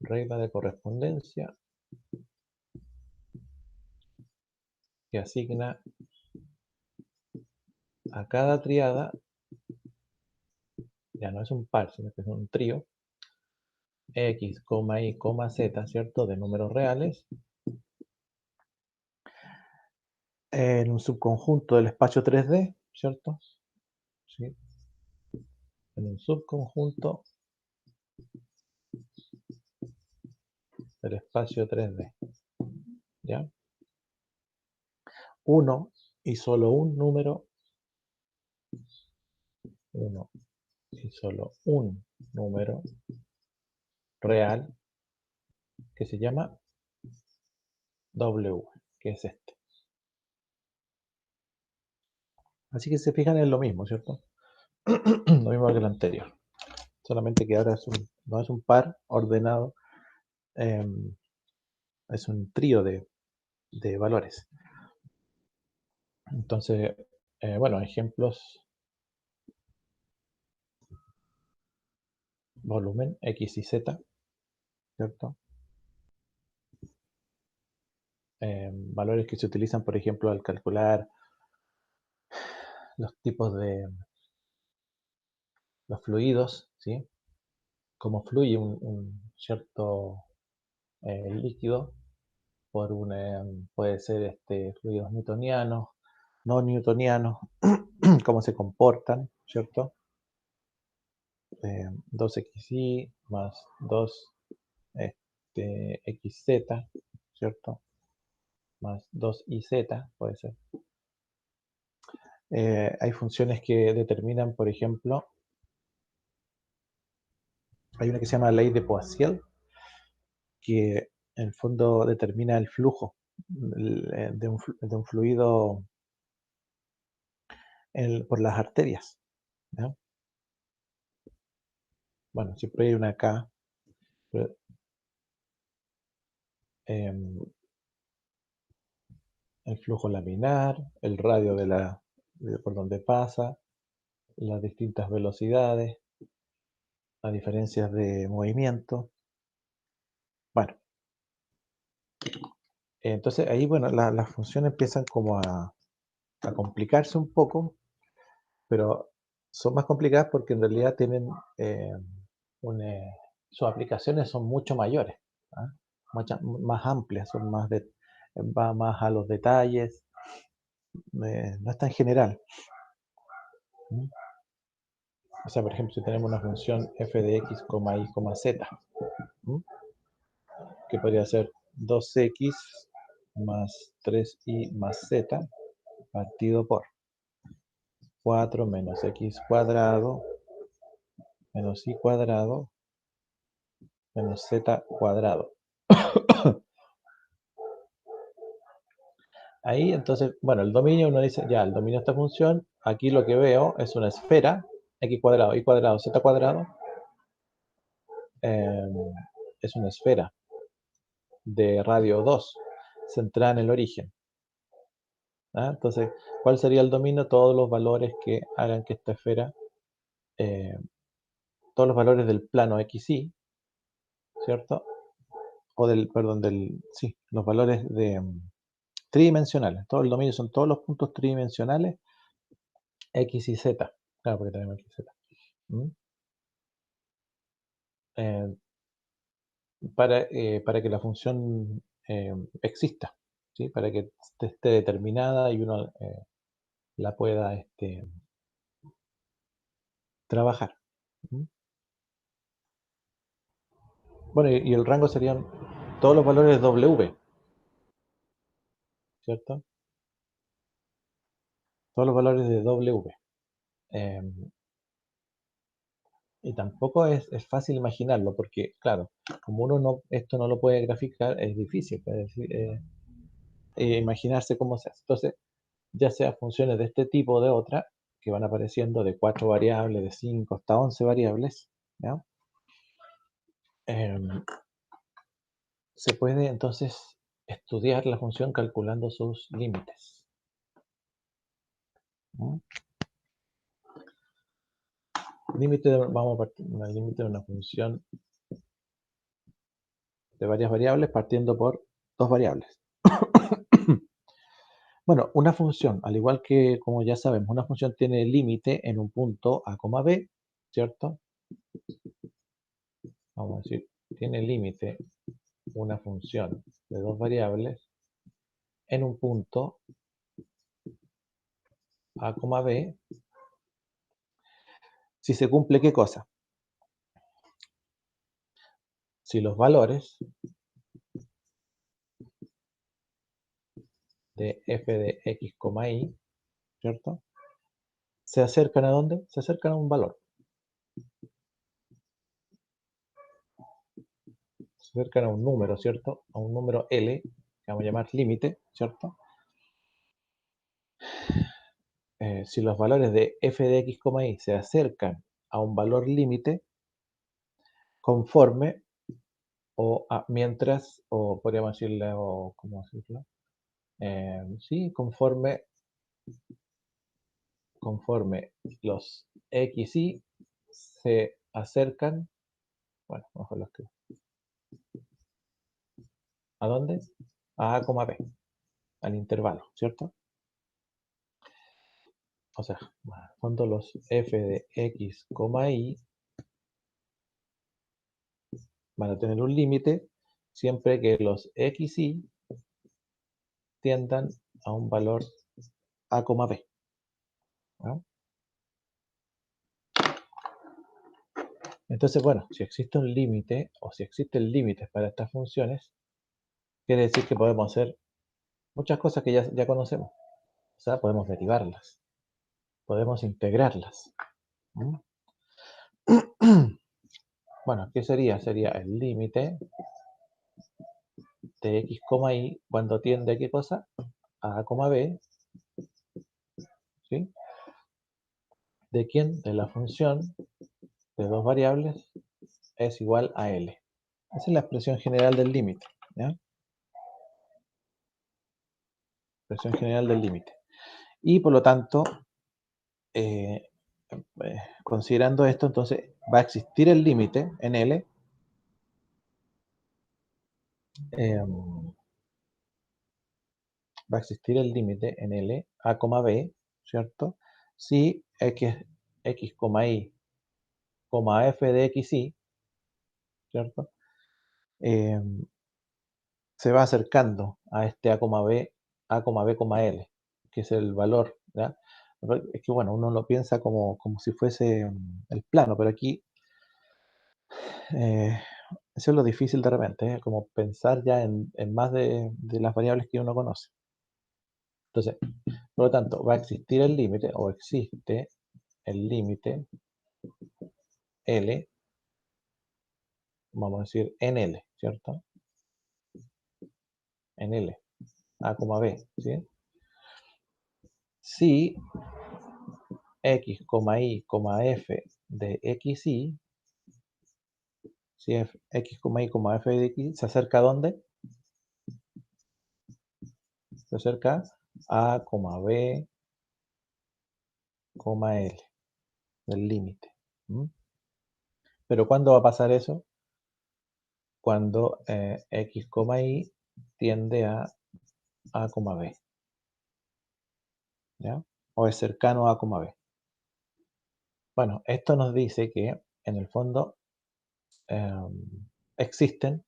regla de correspondencia que asigna a cada triada, ya no es un par, sino que es un trío, x, y, z, ¿cierto? De números reales, en un subconjunto del espacio 3D, ¿cierto? ¿Sí? En un subconjunto del espacio 3D, ¿ya? Uno y solo un número, uno y solo un número real que se llama W, que es este. Así que se fijan en lo mismo, ¿cierto? Lo mismo que el anterior. Solamente que ahora no es un par ordenado, es un trío de valores. Entonces, bueno, ejemplos: volumen x y z, ¿cierto? Valores que se utilizan, por ejemplo, al calcular los tipos de los fluidos, ¿sí? Cómo fluye un cierto líquido por puede ser fluidos newtonianos, no newtonianos, cómo se comportan, ¿cierto? 2xy más 2 xz, ¿cierto? Más 2iz, puede ser. Hay funciones que determinan, por ejemplo, hay una que se llama ley de Poiseuille, que en el fondo determina el flujo de un fluido por las arterias, ¿ya? Bueno, siempre hay una K, pero, em, el flujo laminar, el radio por donde pasa, las distintas velocidades, las diferencias de movimiento. Bueno, entonces ahí, bueno, las funciones empiezan como a complicarse un poco, pero son más complicadas porque en realidad tienen sus aplicaciones son mucho mayores, ¿ah? Más amplias, va más a los detalles, no es tan general. ¿Mm? O sea, por ejemplo, si tenemos una función f de x, y, z, ¿mm? Que podría ser 2x más 3y más z partido por 4 menos x cuadrado menos y cuadrado menos z cuadrado. Ahí, entonces, bueno, el dominio, uno dice, ya, el dominio de esta función, aquí lo que veo es una esfera, x cuadrado, y cuadrado, z cuadrado, eh, es una esfera de radio 2, centrada en el origen. ¿Ah? Entonces, ¿cuál sería el dominio? Todos los valores que hagan que esta esfera, eh, todos los valores del plano XY, ¿cierto? O perdón, sí, los valores tridimensionales. Todo el dominio son todos los puntos tridimensionales X y Z. Claro, porque tenemos X y Z. ¿Mm? Eh, para que la función exista, ¿sí? Para que esté determinada y uno la pueda trabajar. ¿Mm? Bueno, y el rango serían todos los valores W, ¿cierto? Todos los valores de W. Eh, y tampoco es fácil imaginarlo, porque, claro, como uno esto no lo puede graficar, es difícil, pues, imaginarse cómo se hace. Entonces, ya sea funciones de este tipo o de otra, que van apareciendo de 4 variables, de 5 hasta 11 variables, ¿ya? Em, se puede entonces estudiar la función calculando sus límites. ¿No? Vamos a partir del límite de una función de varias variables partiendo por dos variables. Bueno, una función, al igual que como ya sabemos, una función tiene límite en un punto a, b, ¿cierto? Vamos a decir, tiene límite una función de dos variables en un punto a, b, si se cumple ¿qué cosa? Si los valores de f de x, y, ¿cierto? ¿Se acercan a dónde? Se acercan a un valor. Se acercan a un número, ¿cierto? A un número L, que vamos a llamar límite, ¿cierto? Si los valores de f de x, y se acercan a un valor límite conforme mientras, o podríamos decirle, o ¿cómo decirlo? Sí, conforme los x, y se acercan, bueno, mejor los que, ¿a dónde? A, b, al intervalo, ¿cierto? O sea, cuando los f de x, y van a tener un límite siempre que los x, y tiendan a un valor a, b. ¿No? Entonces, bueno, si existe un límite o si existen límites para estas funciones, quiere decir que podemos hacer muchas cosas que ya conocemos. O sea, podemos derivarlas, podemos integrarlas. ¿Mm? Bueno, ¿qué sería? Sería el límite de x, y cuando tiende a qué cosa? A, b, ¿sí? ¿De quién? De la función de dos variables es igual a L. Esa es la expresión general del límite. ¿Ya? Expresión general del límite. Y por lo tanto, considerando esto, entonces va a existir el límite en L. Va a existir el límite en L, a, b, ¿cierto? Si x, y, f de x, y, ¿cierto? Se va acercando a este a, b, L, que es el valor, ¿ya? Es que bueno, uno lo piensa como si fuese el plano, pero aquí eso es lo difícil de repente, como pensar ya en más de las variables que uno conoce. Entonces, por lo tanto, va a existir el límite, o existe el límite L, vamos a decir en L, ¿cierto? En L, a, b, ¿sí? Si x, y, f de x, y, si x, y, f de x se acerca a dónde? Se acerca a, b, L, del límite. Pero ¿cuándo va a pasar eso? Cuando x, y tiende a, b. ¿Ya? O es cercano a, b. Bueno, esto nos dice que en el fondo existen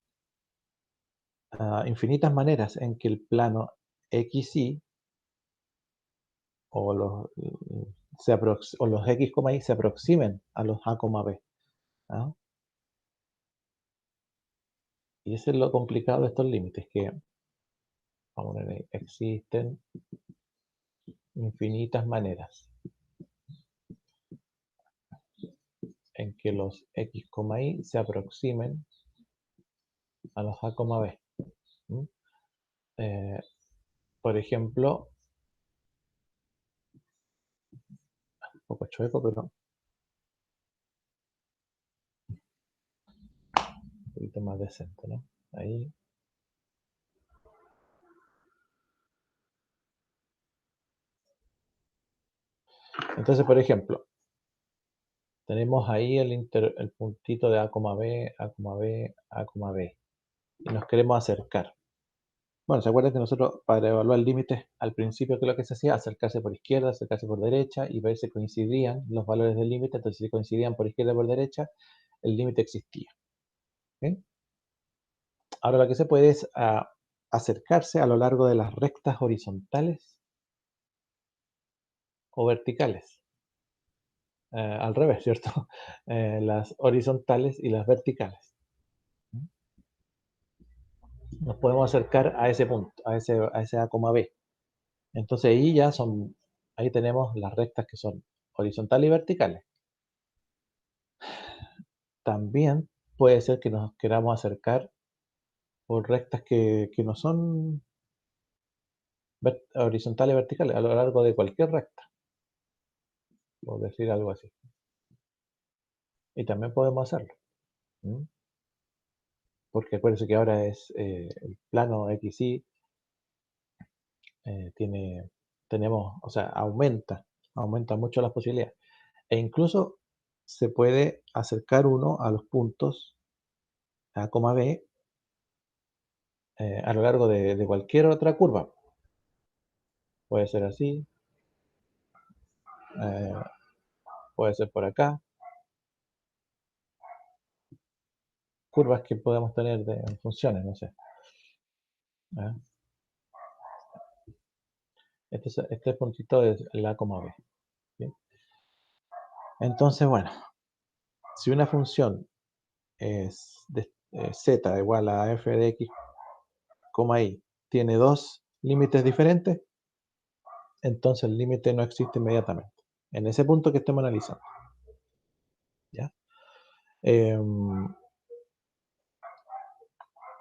infinitas maneras en que el plano XY o o los X, Y se aproximen a los A, B. ¿Ah? Y eso es lo complicado de estos límites, que vamos a ver, existen infinitas maneras en que los X, Y se aproximen a los A, B. ¿Mm? Eh, por ejemplo, un poco chueco, pero un poquito más decente, ¿no? Ahí. Entonces, por ejemplo, tenemos ahí el puntito de A, B, A, B, A, B. Y nos queremos acercar. Bueno, ¿se acuerdan que nosotros para evaluar límites al principio qué es lo que se hacía? Acercarse por izquierda, acercarse por derecha y ver si coincidían los valores del límite. Entonces, si coincidían por izquierda y por derecha, el límite existía. ¿Sí? Ahora lo que se puede es acercarse a lo largo de las rectas horizontales o verticales. Al revés, ¿cierto? Las horizontales y las verticales. Nos podemos acercar a ese punto, a ese A, B. Entonces ahí tenemos las rectas que son horizontales y verticales. También puede ser que nos queramos acercar por rectas que no son horizontales y verticales a lo largo de cualquier recta, por decir algo así. Y también podemos hacerlo. ¿Mm? Porque acuérdense que ahora es el plano XY tenemos, o sea, aumenta mucho las posibilidades. E incluso se puede acercar uno a los puntos A, B a lo largo de cualquier otra curva. Puede ser así, eh, puede ser por acá, curvas que podemos tener de funciones, no sé. ¿Eh? Este puntito es el A, B. ¿Sí? Entonces, bueno, si una función es de z igual a f de x, y tiene dos límites diferentes, entonces el límite no existe inmediatamente. En ese punto que estemos analizando. ¿Ya?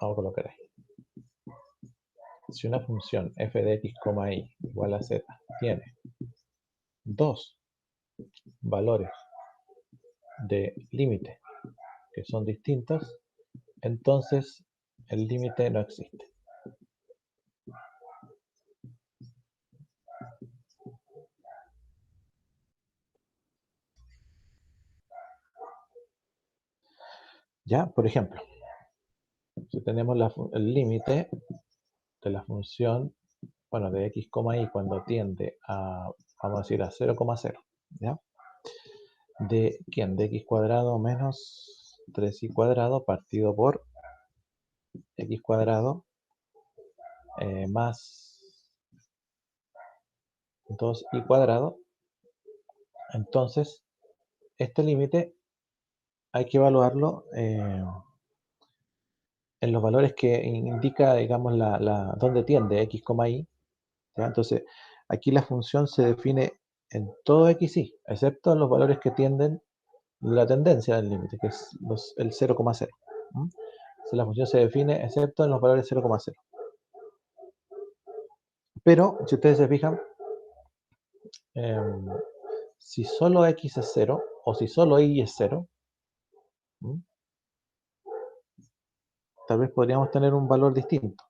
Vamos a colocar ahí. Si una función f de x, y igual a z tiene dos valores de límite que son distintos, entonces el límite no existe. Ya, por ejemplo, si tenemos el límite de la función, bueno, de x, y cuando tiende a, vamos a decir, a 0,0, ¿ya? ¿De quién? De x cuadrado menos 3y cuadrado partido por x cuadrado más 2y cuadrado. Entonces, este límite hay que evaluarlo en los valores que indica, digamos, dónde tiende x, y. ¿Ya? Entonces, aquí la función se define en todo x, y, excepto en los valores que tienden la tendencia del límite, que es el 0,0. Entonces, la función se define excepto en los valores 0,0. Pero, si ustedes se fijan, em, si solo x es 0 o si solo y es 0, tal vez podríamos tener un valor distinto,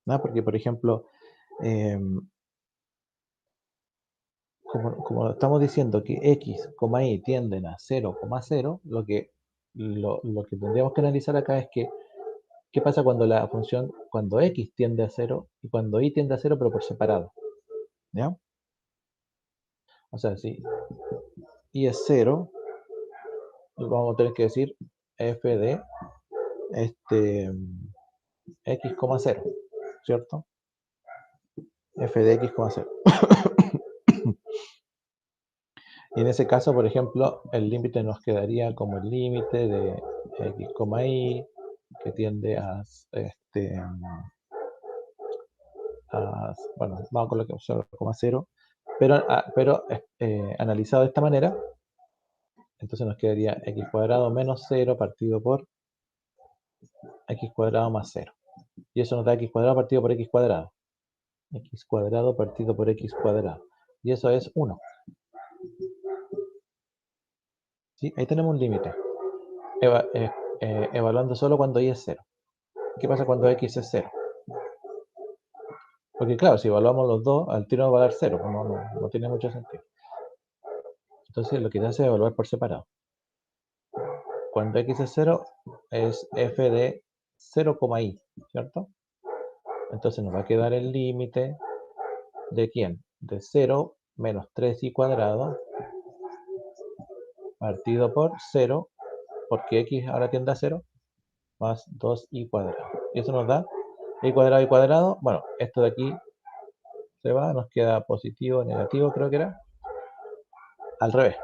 ¿no? Porque, por ejemplo, em, como estamos diciendo que x, y tienden a 0,0, lo que tendríamos que analizar acá es que qué pasa cuando x tiende a 0 y cuando y tiende a 0, pero por separado. ¿Ya? O sea, y es 0, vamos a tener que decir f de x, 0, ¿cierto? F de x, 0. Y en ese caso, por ejemplo, el límite nos quedaría como el límite de x, y, que tiende bueno, vamos con lo que es 0,0, pero analizado de esta manera, entonces nos quedaría x cuadrado menos 0 partido por x cuadrado más 0. Y eso nos da x cuadrado partido por x cuadrado. X cuadrado partido por x cuadrado. Y eso es 1. ¿Sí? Ahí tenemos un límite. Evaluando solo cuando y es 0. ¿Qué pasa cuando x es 0? Porque claro, si evaluamos los dos, al tiro nos va a dar 0. No tiene mucho sentido. Entonces lo que se hace es evaluar por separado. Cuando x es 0, es f de 0,i, ¿cierto? Entonces nos va a quedar el límite de ¿quién? De 0 menos 3i cuadrado partido por 0, porque x ahora tiende a 0, más 2i cuadrado. Y eso nos da i cuadrado. Bueno, esto de aquí se va, nos queda positivo, negativo, creo que era. Al revés.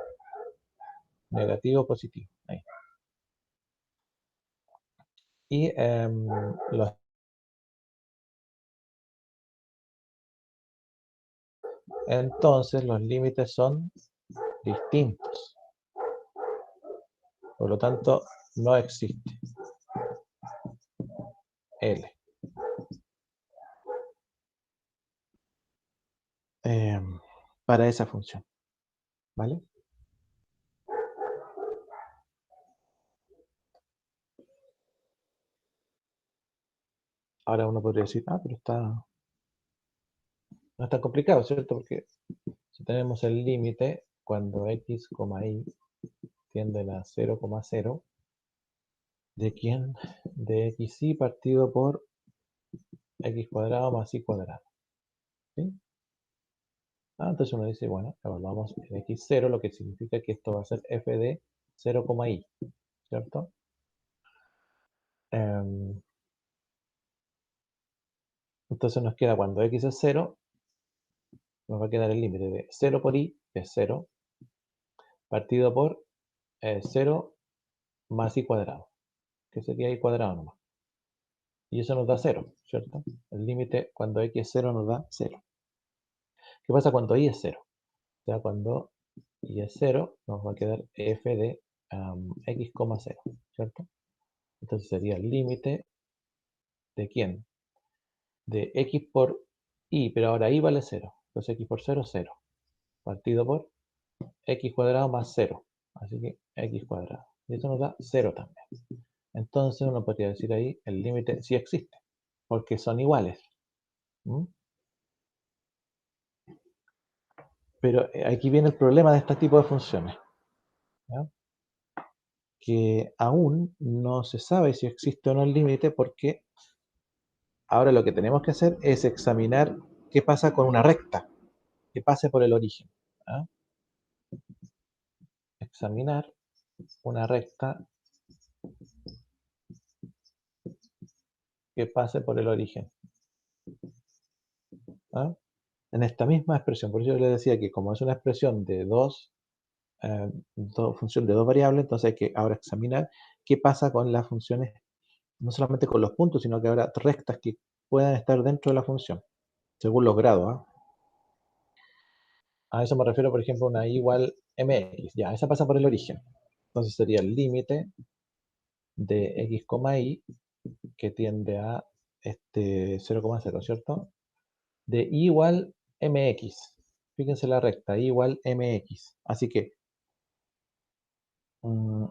Negativo, positivo. Ahí. Y entonces los límites son distintos. Por lo tanto, no existe L. Para esa función. ¿Vale? Ahora uno podría decir, pero no es tan complicado, ¿cierto? Porque si tenemos el límite, cuando x, y tienden a 0,0, ¿de quién? De xy partido por x cuadrado más y cuadrado. ¿Sí? Entonces uno dice, bueno, evaluamos en x0, lo que significa que esto va a ser f de 0,i, ¿cierto? Entonces nos queda cuando x es 0, nos va a quedar el límite de 0 por i, que es 0, partido por 0 más i cuadrado, que sería i cuadrado nomás. Y eso nos da 0, ¿cierto? El límite cuando x es 0 nos da 0. ¿Qué pasa cuando i es 0? O sea, cuando i es 0, nos va a quedar f de x, 0, ¿cierto? Entonces sería el límite de ¿quién? De x por i, pero ahora i vale 0. Entonces x por 0, 0. Partido por x cuadrado más 0. Así que x cuadrado. Y eso nos da 0 también. Entonces uno podría decir ahí el límite sí existe, porque son iguales. ¿Mm? Pero aquí viene el problema de este tipo de funciones. ¿Ya? Que aún no se sabe si existe o no el límite, porque ahora lo que tenemos que hacer es examinar qué pasa con una recta que pase por el origen. ¿Ya? Examinar una recta que pase por el origen. ¿Ya? En esta misma expresión, por eso yo le decía que como es una expresión de función de dos variables, entonces hay que ahora examinar qué pasa con las funciones, no solamente con los puntos, sino que ahora rectas que puedan estar dentro de la función, según los grados. ¿Ah? A eso me refiero, por ejemplo, una i igual mx. Ya, esa pasa por el origen. Entonces sería el límite de x, y que tiende a 0,0, ¿cierto? De i igual mx. Fíjense la recta, i igual mx. Así que mm,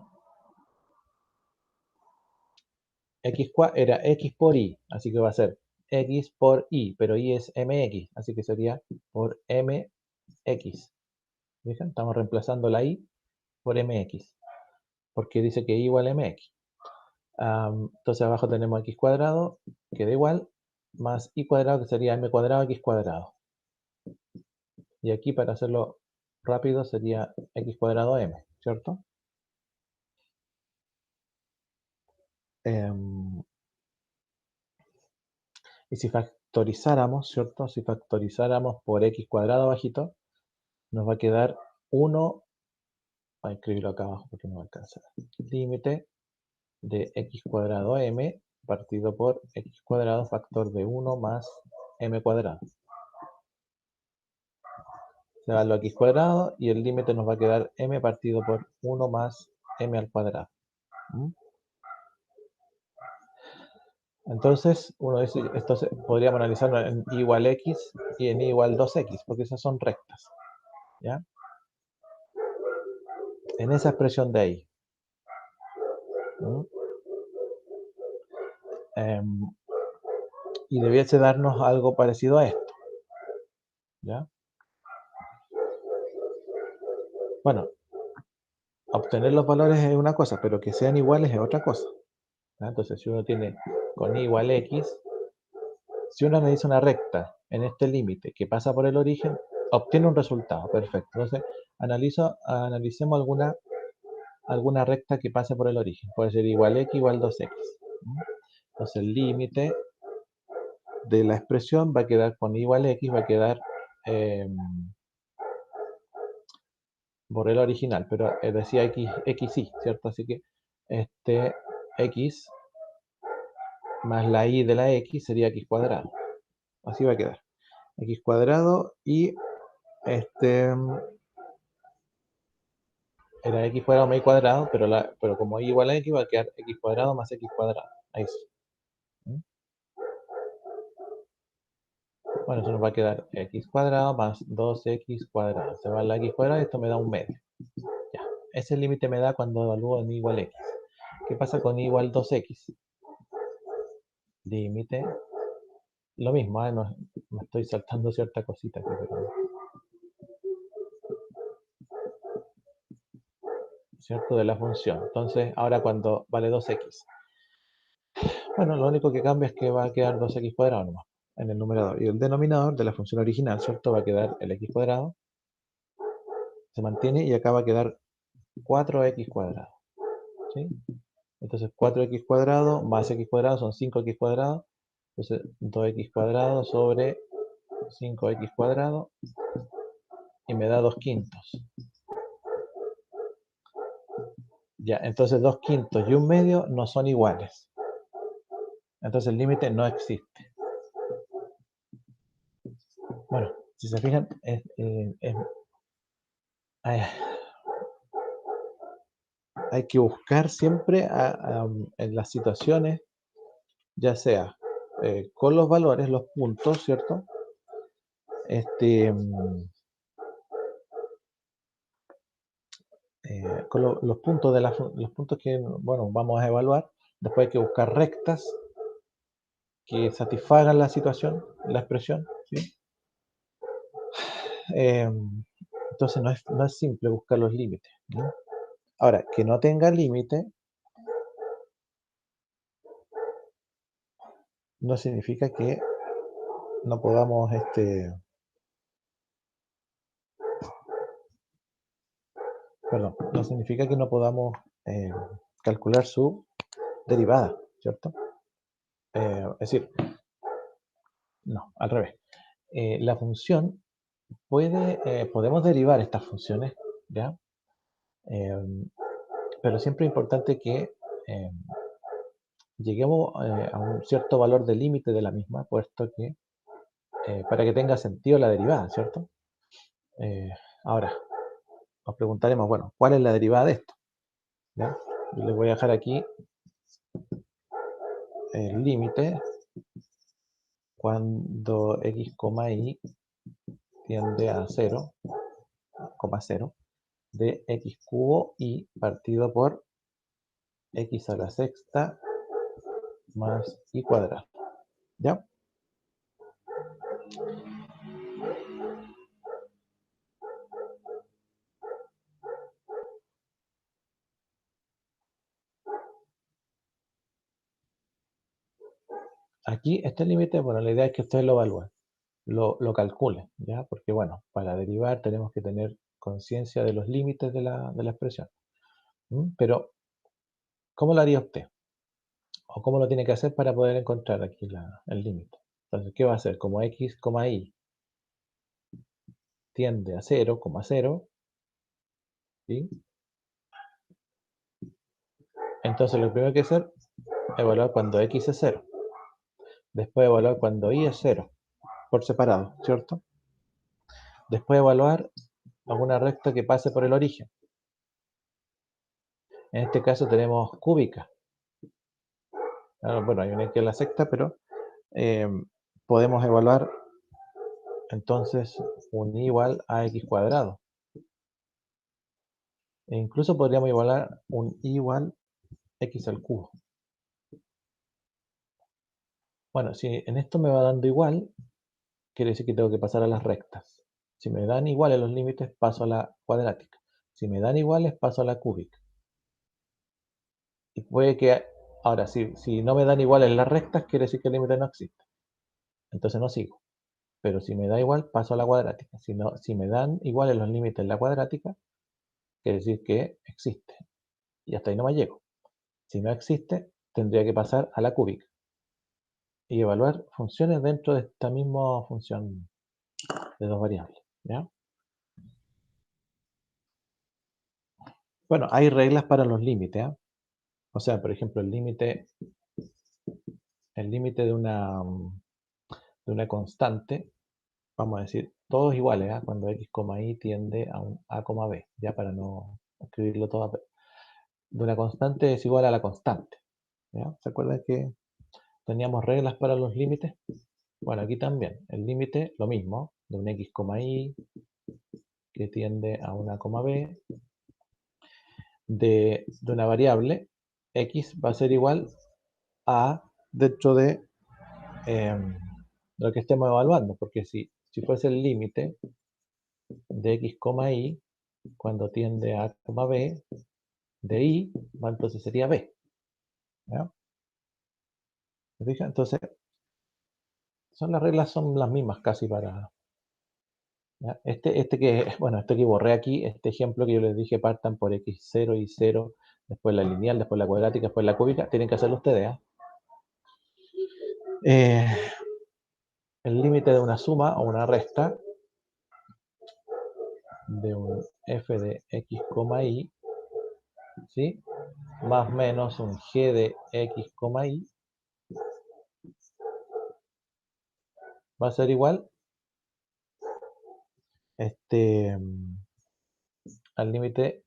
era x por y, así que va a ser x por y, pero y es mx, así que sería por mx. ¿Fijan? Estamos reemplazando la y por mx, porque dice que y igual mx. Entonces abajo tenemos x cuadrado, que da igual, más y cuadrado, que sería m cuadrado x cuadrado. Y aquí para hacerlo rápido sería x cuadrado m, ¿cierto? Y si factorizáramos, ¿cierto? Si factorizáramos por x cuadrado bajito, nos va a quedar 1, voy a escribirlo acá abajo porque no va a alcanzar. Límite de x cuadrado m partido por x cuadrado factor de 1 más m cuadrado. Se va lo x cuadrado y el límite nos va a quedar m partido por 1 más m al cuadrado. ¿Mm? Entonces, uno dice, esto podríamos analizarlo en y igual x y en y igual 2x, porque esas son rectas. ¿Ya? En esa expresión de ahí. ¿Mm? Y debiese darnos algo parecido a esto. ¿Ya? Bueno, obtener los valores es una cosa, pero que sean iguales es otra cosa. ¿Ya? Entonces, si uno tiene con y igual x, si uno analiza una recta en este límite que pasa por el origen, obtiene un resultado. Perfecto. Entonces, analicemos alguna recta que pase por el origen. Puede ser igual x igual 2x. Entonces, el límite de la expresión va a quedar con igual x, va a quedar borré el original, pero decía x y, ¿cierto? Así que este x más la y de la x sería x cuadrado. Así va a quedar. X cuadrado y este era x cuadrado más y cuadrado, pero como y igual a x va a quedar x cuadrado más x cuadrado. Ahí sí. ¿Mm? Bueno, eso nos va a quedar x cuadrado más 2x cuadrado. Se va la x cuadrado y esto me da un medio. Ya. Ese límite me da cuando evalúo en y igual x. ¿Qué pasa con y igual 2x? Límite. Lo mismo, no, me estoy saltando cierta cosita aquí, pero, ¿cierto? De la función. Entonces, ahora cuando vale 2x. Bueno, lo único que cambia es que va a quedar 2x cuadrado nomás en el numerador. Y el denominador de la función original, ¿cierto? Va a quedar el x cuadrado. Se mantiene y acá va a quedar 4x cuadrado. ¿Sí? Entonces 4x cuadrado más x cuadrado son 5x cuadrado. Entonces 2x cuadrado sobre 5x cuadrado y me da 2 quintos. Ya, entonces 2 quintos y un medio no son iguales. Entonces el límite no existe. Bueno, si se fijan, hay, hay que buscar siempre en las situaciones, ya sea con los valores, los puntos, ¿cierto? Este, con los puntos los puntos que, bueno, vamos a evaluar. Después hay que buscar rectas que satisfagan la situación, la expresión, ¿sí? Entonces no es simple buscar los límites, ¿no? Ahora, que no tenga límite no significa que no podamos, perdón, no significa que no podamos calcular su derivada, ¿cierto? Es decir, no, al revés. La función podemos derivar estas funciones, ¿ya? Eh, pero siempre es importante que eh, lleguemos a un cierto valor de límite de la misma, puesto que para que tenga sentido la derivada, ¿cierto? Eh, ahora, nos preguntaremos, bueno, ¿cuál es la derivada de esto? ¿Ya? Yo les voy a dejar aquí el límite cuando x, y tiende a 0, 0, de x cubo y partido por x a la sexta más y cuadrado. ¿Ya? Aquí este límite, bueno, la idea es que ustedes lo evalúen, lo calculen, ¿ya? Porque bueno, para derivar tenemos que tener conciencia de los límites de la expresión. Pero, ¿cómo lo haría usted? ¿O cómo lo tiene que hacer para poder encontrar aquí el límite? Entonces, ¿qué va a hacer? Como x, y tiende a 0, ¿sí? Entonces, lo primero que hacer es evaluar cuando x es 0. Después evaluar cuando y es 0, por separado, ¿cierto? Después evaluar alguna recta que pase por el origen. En este caso tenemos cúbica. Bueno, hay una que es la sexta, pero podemos evaluar entonces un y igual a x cuadrado. E incluso podríamos evaluar un y igual x al cubo. Bueno, si en esto me va dando igual, quiere decir que tengo que pasar a las rectas. Si me dan iguales los límites, paso a la cuadrática. Si me dan iguales, paso a la cúbica. Y puede que, ahora, si no me dan iguales las rectas, quiere decir que el límite no existe. Entonces no sigo. Pero si me da igual, paso a la cuadrática. Si me dan iguales los límites en la cuadrática, quiere decir que existe. Y hasta ahí no me llego. Si no existe, tendría que pasar a la cúbica. Y evaluar funciones dentro de esta misma función de dos variables. ¿Ya? Bueno, hay reglas para los límites. O sea, por ejemplo, el límite de una constante, vamos a decir, todos iguales, cuando x, y tiende a un a, b, ya para no escribirlo todo. De una constante es igual a la constante. ¿Ya? ¿Se acuerdan que teníamos reglas para los límites? Bueno, aquí también, el límite, lo mismo, de un x, y que tiende a una, b, de una variable, x va a ser igual a dentro de lo que estemos evaluando, porque si fuese el límite de x, y, cuando tiende a b, de y, entonces sería b. ¿Ya? ¿Se fijan? Entonces, las reglas son las mismas casi para... ¿ya? Este que borré aquí, este ejemplo que yo les dije, partan por x0 y 0, después la lineal, después la cuadrática, después la cúbica, tienen que hacerlo ustedes. El límite de una suma o una resta de un f de x, y, ¿sí? Más menos un g de x, y, va a ser igual al límite,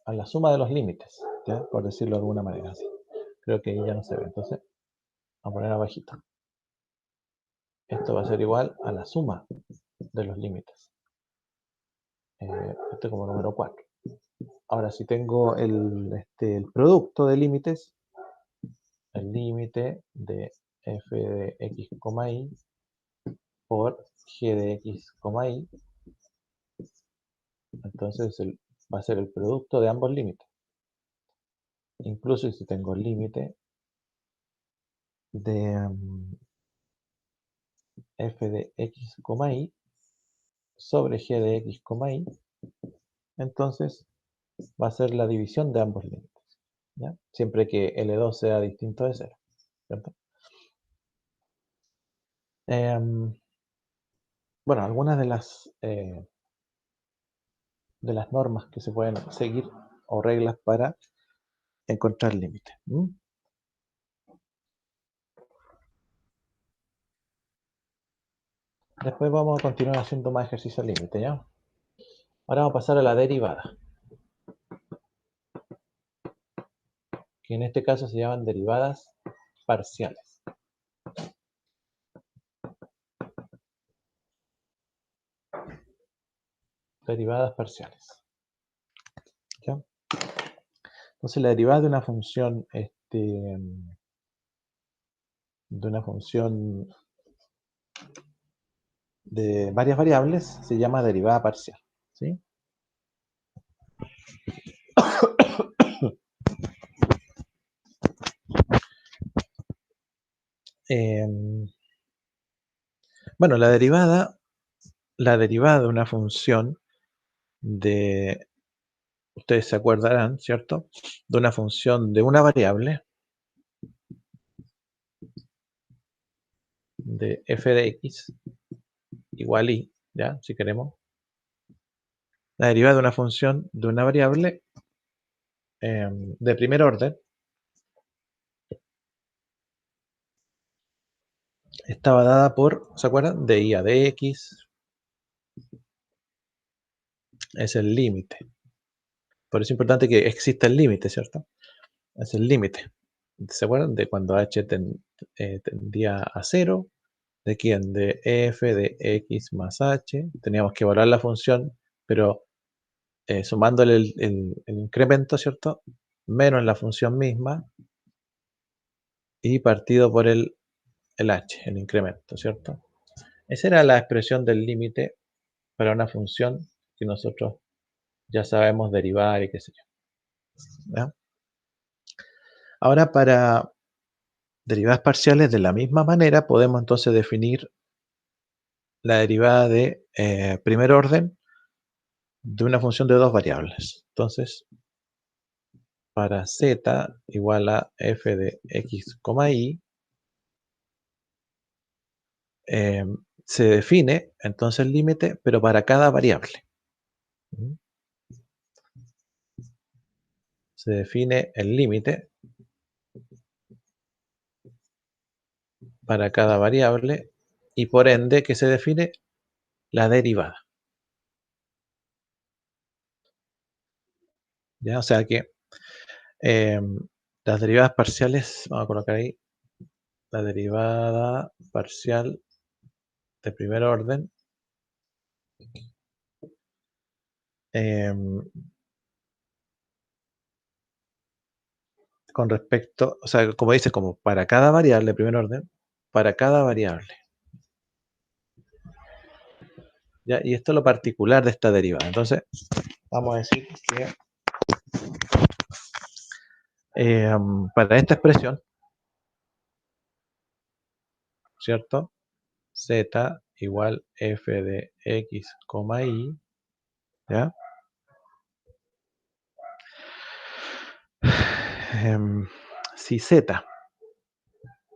a la suma de los límites, ¿ya? Por decirlo de alguna manera así. Creo que ahí ya no se ve, entonces vamos a poner abajito. Esto va a ser igual a la suma de los límites. Esto como número 4. Ahora, si tengo el producto de límites, el límite de f de x, y por g de x, y, entonces va a ser el producto de ambos límites. Incluso si tengo el límite de f de x, y sobre g de x, y, entonces va a ser la división de ambos límites, ¿ya? Siempre que L2 sea distinto de 0, ¿cierto? Bueno, algunas de las normas que se pueden seguir o reglas para encontrar límites. Después vamos a continuar haciendo más ejercicios al límite, ¿ya? Ahora vamos a pasar a la derivada, que en este caso se llaman derivadas parciales. Derivadas parciales. ¿Ya? Entonces la derivada de una función, de varias variables se llama derivada parcial, ¿sí? Bueno, la derivada de una función de, ustedes se acordarán, ¿cierto? De una función de una variable de f de x igual y, ¿ya? Si queremos. La derivada de una función de una variable de primer orden estaba dada por, ¿se acuerdan? De I a dx es el límite. Por eso es importante que exista el límite, ¿cierto? Es el límite. ¿Se acuerdan? De cuando h tendía a 0, ¿de quién? De f de x más h. Teníamos que evaluar la función, pero sumándole el incremento, ¿cierto? Menos la función misma y partido por el h, el incremento, ¿cierto? Esa era la expresión del límite para una función que nosotros ya sabemos derivar y qué sé yo. ¿Ya? Ahora, para derivadas parciales, de la misma manera, podemos entonces definir la derivada de primer orden de una función de dos variables. Entonces, para z igual a f de x, y, se define entonces el límite, pero para cada variable. Se define el límite para cada variable y por ende que se define la derivada. ¿Ya? O sea que las derivadas parciales, vamos a colocar ahí, la derivada parcial de primer orden con respecto, o sea, como dice, como para cada variable de primer orden, para cada variable. ¿Ya? Y esto es lo particular de esta derivada. Entonces, vamos a decir que para esta expresión, ¿cierto? Z igual f de x, y, ¿ya? Si z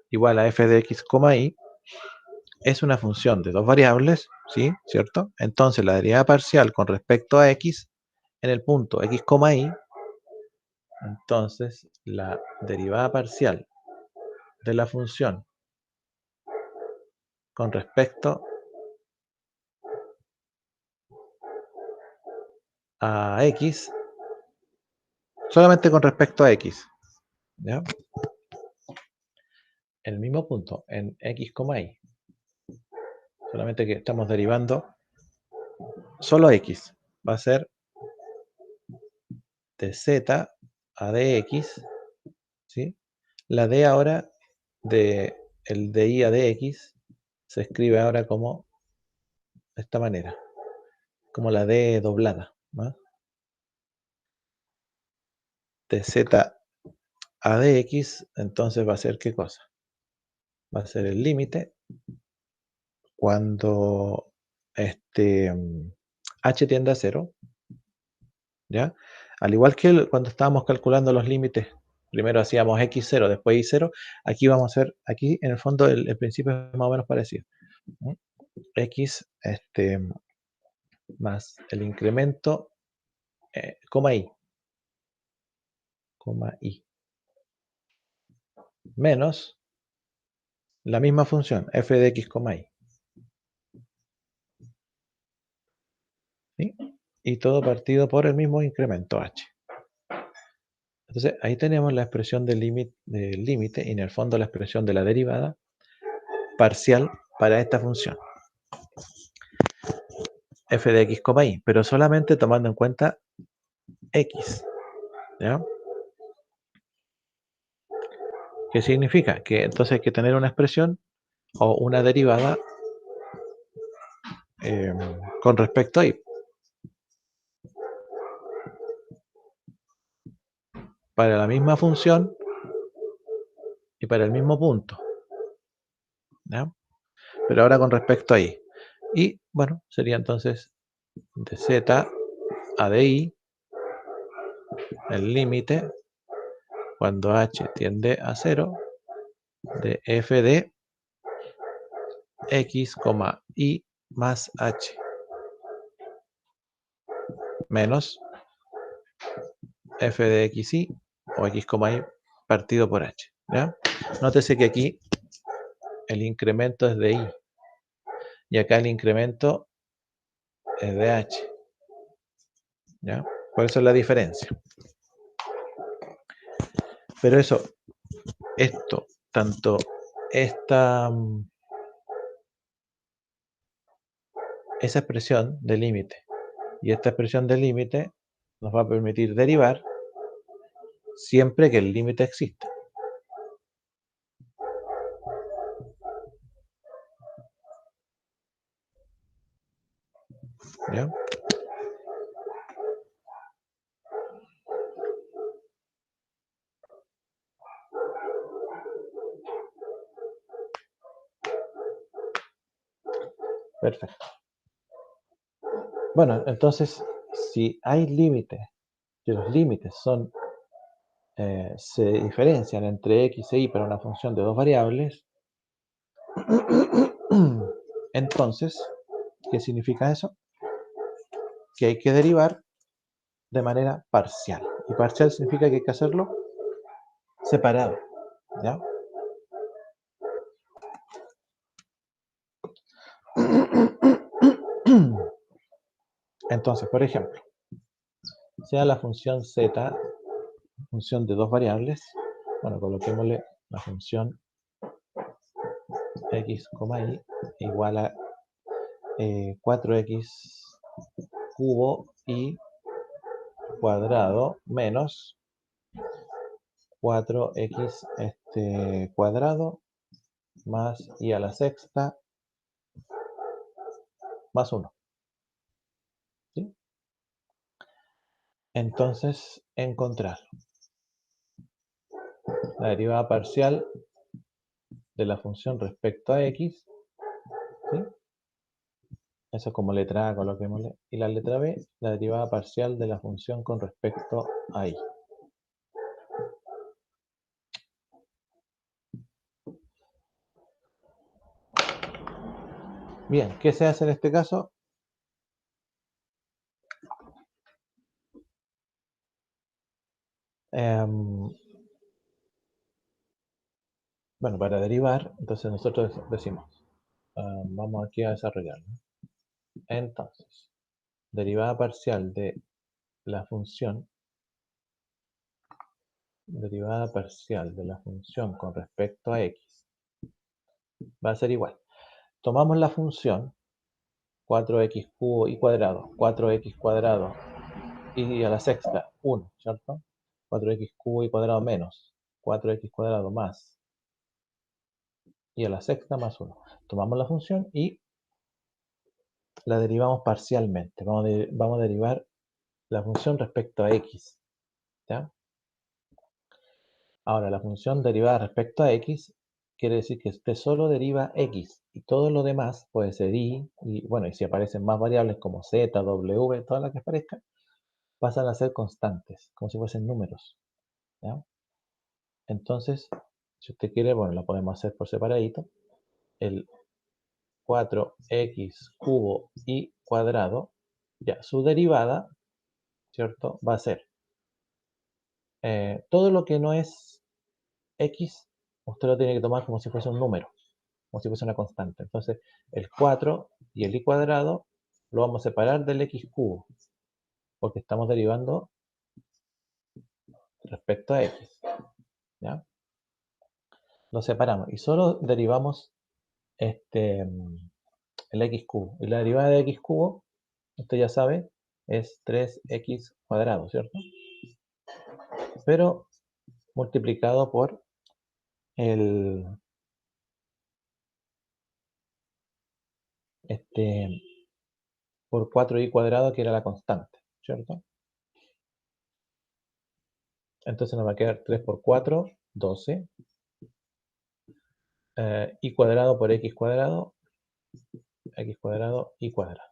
igual a f de x, y es una función de dos variables, ¿sí? ¿Cierto? Entonces la derivada parcial con respecto a x en el punto x, y, entonces la derivada parcial de la función con respecto a x, solamente con respecto a x, ¿ya? El mismo punto en x, y, solamente que estamos derivando solo x, va a ser de z a dx, ¿sí? La d ahora de el de i a dx se escribe ahora como de esta manera, como la d doblada, ¿no? De z a dx, entonces va a ser ¿qué cosa? Va a ser el límite cuando h tiende a 0, ¿ya? Al igual que cuando estábamos calculando los límites, primero hacíamos x0, después y0, aquí vamos a hacer, aquí en el fondo el principio es más o menos parecido. ¿No? X más el incremento, coma i, menos la misma función, f de x, y. ¿Sí? Y todo partido por el mismo incremento h. Entonces ahí tenemos la expresión del límite y en el fondo la expresión de la derivada parcial para esta función f de x, y, pero solamente tomando en cuenta x. ¿Ya? ¿Qué significa? Que entonces hay que tener una expresión o una derivada con respecto a y. Para la misma función y para el mismo punto. ¿Ya? Pero ahora con respecto a y. Y bueno, sería entonces de z a de i, el límite, cuando h tiende a 0, de f de x, y más h, menos f de x, y, o x, y partido por h. ¿Ya? Nótese que aquí el incremento es de i, y acá el incremento es de h. ¿Ya? Por eso es la diferencia. Pero esto, tanto esa expresión de límite y esta expresión de límite nos va a permitir derivar siempre que el límite exista. ¿Ya? Perfecto. Bueno, entonces, si hay límites, que los límites se diferencian entre x e y para una función de dos variables, entonces, ¿qué significa eso? Que hay que derivar de manera parcial. Y parcial significa que hay que hacerlo separado. ¿Ya? Entonces, por ejemplo, sea la función z, función de dos variables, bueno, coloquémosle la función x, y igual a 4x cubo y cuadrado menos 4x cuadrado más y a la sexta más 1. ¿Sí? Entonces, encontrar la derivada parcial de la función respecto a x, ¿sí? Eso es como letra A, coloquémosle. Y la letra B, la derivada parcial de la función con respecto a y. Bien, ¿qué se hace en este caso? Bueno, para derivar, entonces nosotros decimos, vamos aquí a desarrollarlo. Entonces, derivada parcial de la función, derivada parcial de la función con respecto a x, va a ser igual. Tomamos la función 4x cubo y cuadrado, 4x cuadrado y a la sexta 1, ¿cierto? 4x cubo y cuadrado menos 4x cuadrado más y a la sexta más 1. Tomamos la función y la derivamos parcialmente. Vamos a derivar la función respecto a x. ¿Ya? Ahora, la función derivada respecto a x quiere decir que usted solo deriva x y todo lo demás puede ser y bueno, y si aparecen más variables como z, w, todas las que aparezcan, pasan a ser constantes, como si fuesen números. ¿Ya? Entonces, si usted quiere, bueno, lo podemos hacer por separadito. El 4x cubo y cuadrado, ya, su derivada, ¿cierto? Va a ser todo lo que no es x, usted lo tiene que tomar como si fuese un número, como si fuese una constante. Entonces, el 4 y el y cuadrado lo vamos a separar del x cubo, porque estamos derivando respecto a x. ¿Ya? Lo separamos y solo derivamos el x cubo. Y la derivada de x cubo, usted ya sabe, es 3x cuadrado, ¿cierto? Pero multiplicado por el por 4y cuadrado, que era la constante, ¿cierto? Entonces nos va a quedar 3 por 4, 12. Y cuadrado por x cuadrado, y cuadrado.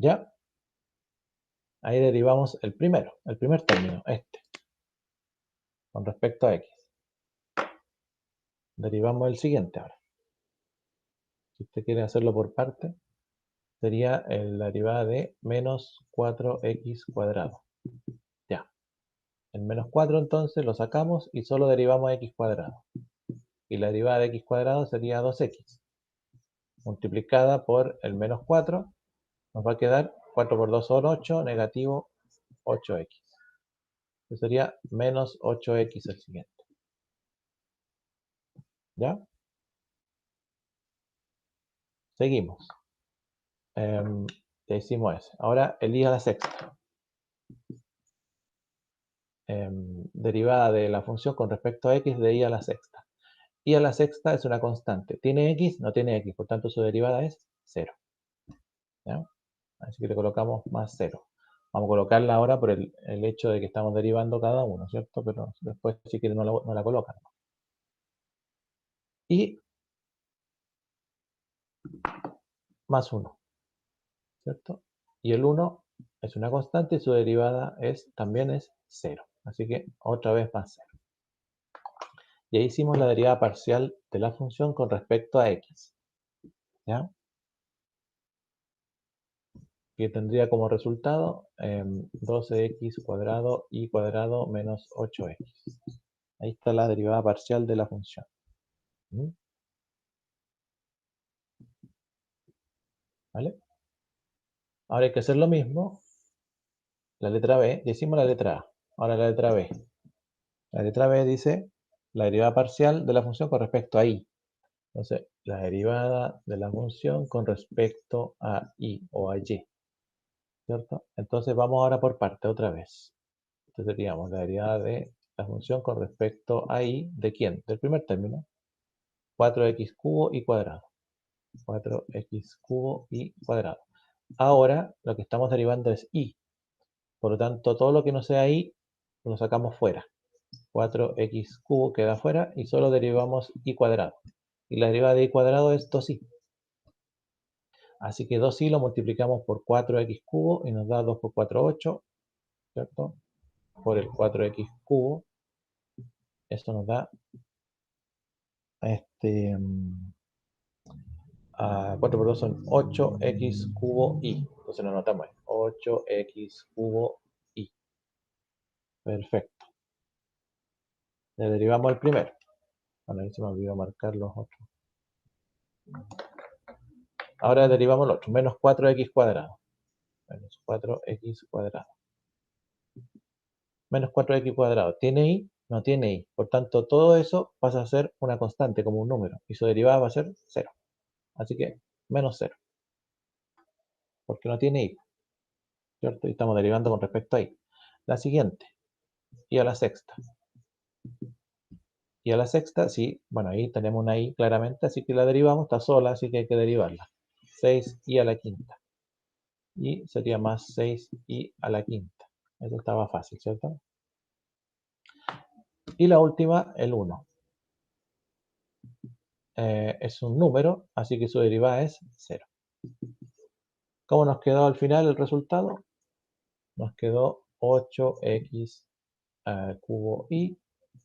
¿Ya? Ahí derivamos el primer término, con respecto a x. Derivamos el siguiente ahora. Si usted quiere hacerlo por parte, sería la derivada de menos 4x cuadrado. Ya. El menos 4 entonces lo sacamos y solo derivamos x cuadrado. Y la derivada de x cuadrado sería 2x. Multiplicada por el menos 4, nos va a quedar 4 por 2 son 8, negativo 8x. Eso sería menos 8x el siguiente. ¿Ya? Seguimos. Ya hicimos ese. Ahora el i a la sexta. Derivada de la función con respecto a x de i a la sexta. I a la sexta es una constante. ¿Tiene x? No tiene x. Por tanto, su derivada es 0. ¿Ya? Así que le colocamos más 0. Vamos a colocarla ahora por el hecho de que estamos derivando cada uno, ¿cierto? Pero después, si quieren, no la colocan. Y más 1, ¿cierto? Y el 1 es una constante y su derivada también es 0. Así que otra vez más 0. Y ahí hicimos la derivada parcial de la función con respecto a x. ¿Ya? Que tendría como resultado 12x cuadrado y cuadrado menos 8x. Ahí está la derivada parcial de la función. ¿Mm? ¿Vale? Ahora hay que hacer lo mismo. La letra B, decimos la letra A. Ahora la letra B. La letra B dice la derivada parcial de la función con respecto a y. Entonces, la derivada de la función con respecto a y o a y. ¿Cierto? Entonces vamos ahora por parte otra vez. Entonces teníamos la derivada de la función con respecto a y. ¿De quién? Del primer término. 4x cubo y cuadrado. 4x cubo y cuadrado. Ahora lo que estamos derivando es y. Por lo tanto, todo lo que no sea y lo sacamos fuera. 4x cubo queda fuera y solo derivamos y cuadrado. Y la derivada de y cuadrado es 2y. Así que 2y lo multiplicamos por 4x cubo y nos da 2 por 4, 8, ¿cierto? Por el 4x cubo. Esto nos da 4 por 2 son 8x cubo y. Entonces lo anotamos ahí. 8x cubo y. Perfecto. Le derivamos el primero. Bueno, ahí se me olvidó marcar los otros. Ahora derivamos el otro. Menos 4x cuadrado. Menos 4x cuadrado. Menos 4x cuadrado. ¿Tiene y? No tiene y. Por tanto, todo eso pasa a ser una constante, como un número. Y su derivada va a ser 0. Así que menos 0. Porque no tiene y. ¿Cierto? Y estamos derivando con respecto a y. La siguiente. Y a la sexta. Y a la sexta, sí, bueno, ahí tenemos una i claramente, así que la derivamos, está sola, así que hay que derivarla. 6i a la quinta. Y sería más 6i a la quinta. Eso estaba fácil, ¿cierto? Y la última, el 1. Es un número, así que su derivada es 0. ¿Cómo nos quedó al final el resultado? Nos quedó 8x cubo y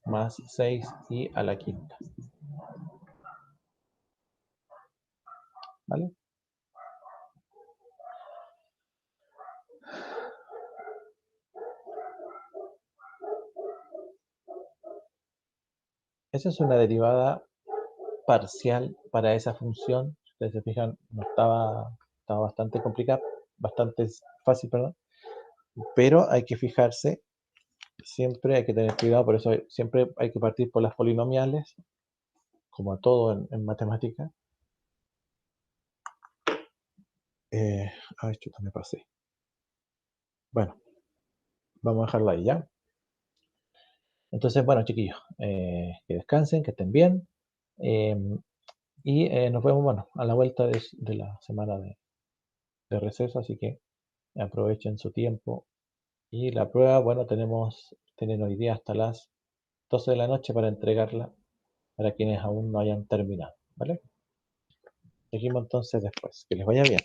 más 6i a la quinta. ¿Vale? Esa es una derivada parcial para esa función. Si ustedes se fijan, no estaba bastante complicada, bastante fácil, perdón. Pero hay que fijarse, siempre hay que tener cuidado, por eso siempre hay que partir por las polinomiales, como todo en matemática. Ay, chuta, me pasé. Bueno, vamos a dejarlo ahí, ¿ya? Entonces, bueno, chiquillos, que descansen, que estén bien. Y nos vemos, bueno, a la vuelta de la semana de receso, así que aprovechen su tiempo. Y la prueba, bueno, tienen hoy día hasta las 12 de la noche para entregarla para quienes aún no hayan terminado, ¿vale? Seguimos entonces después. Que les vaya bien.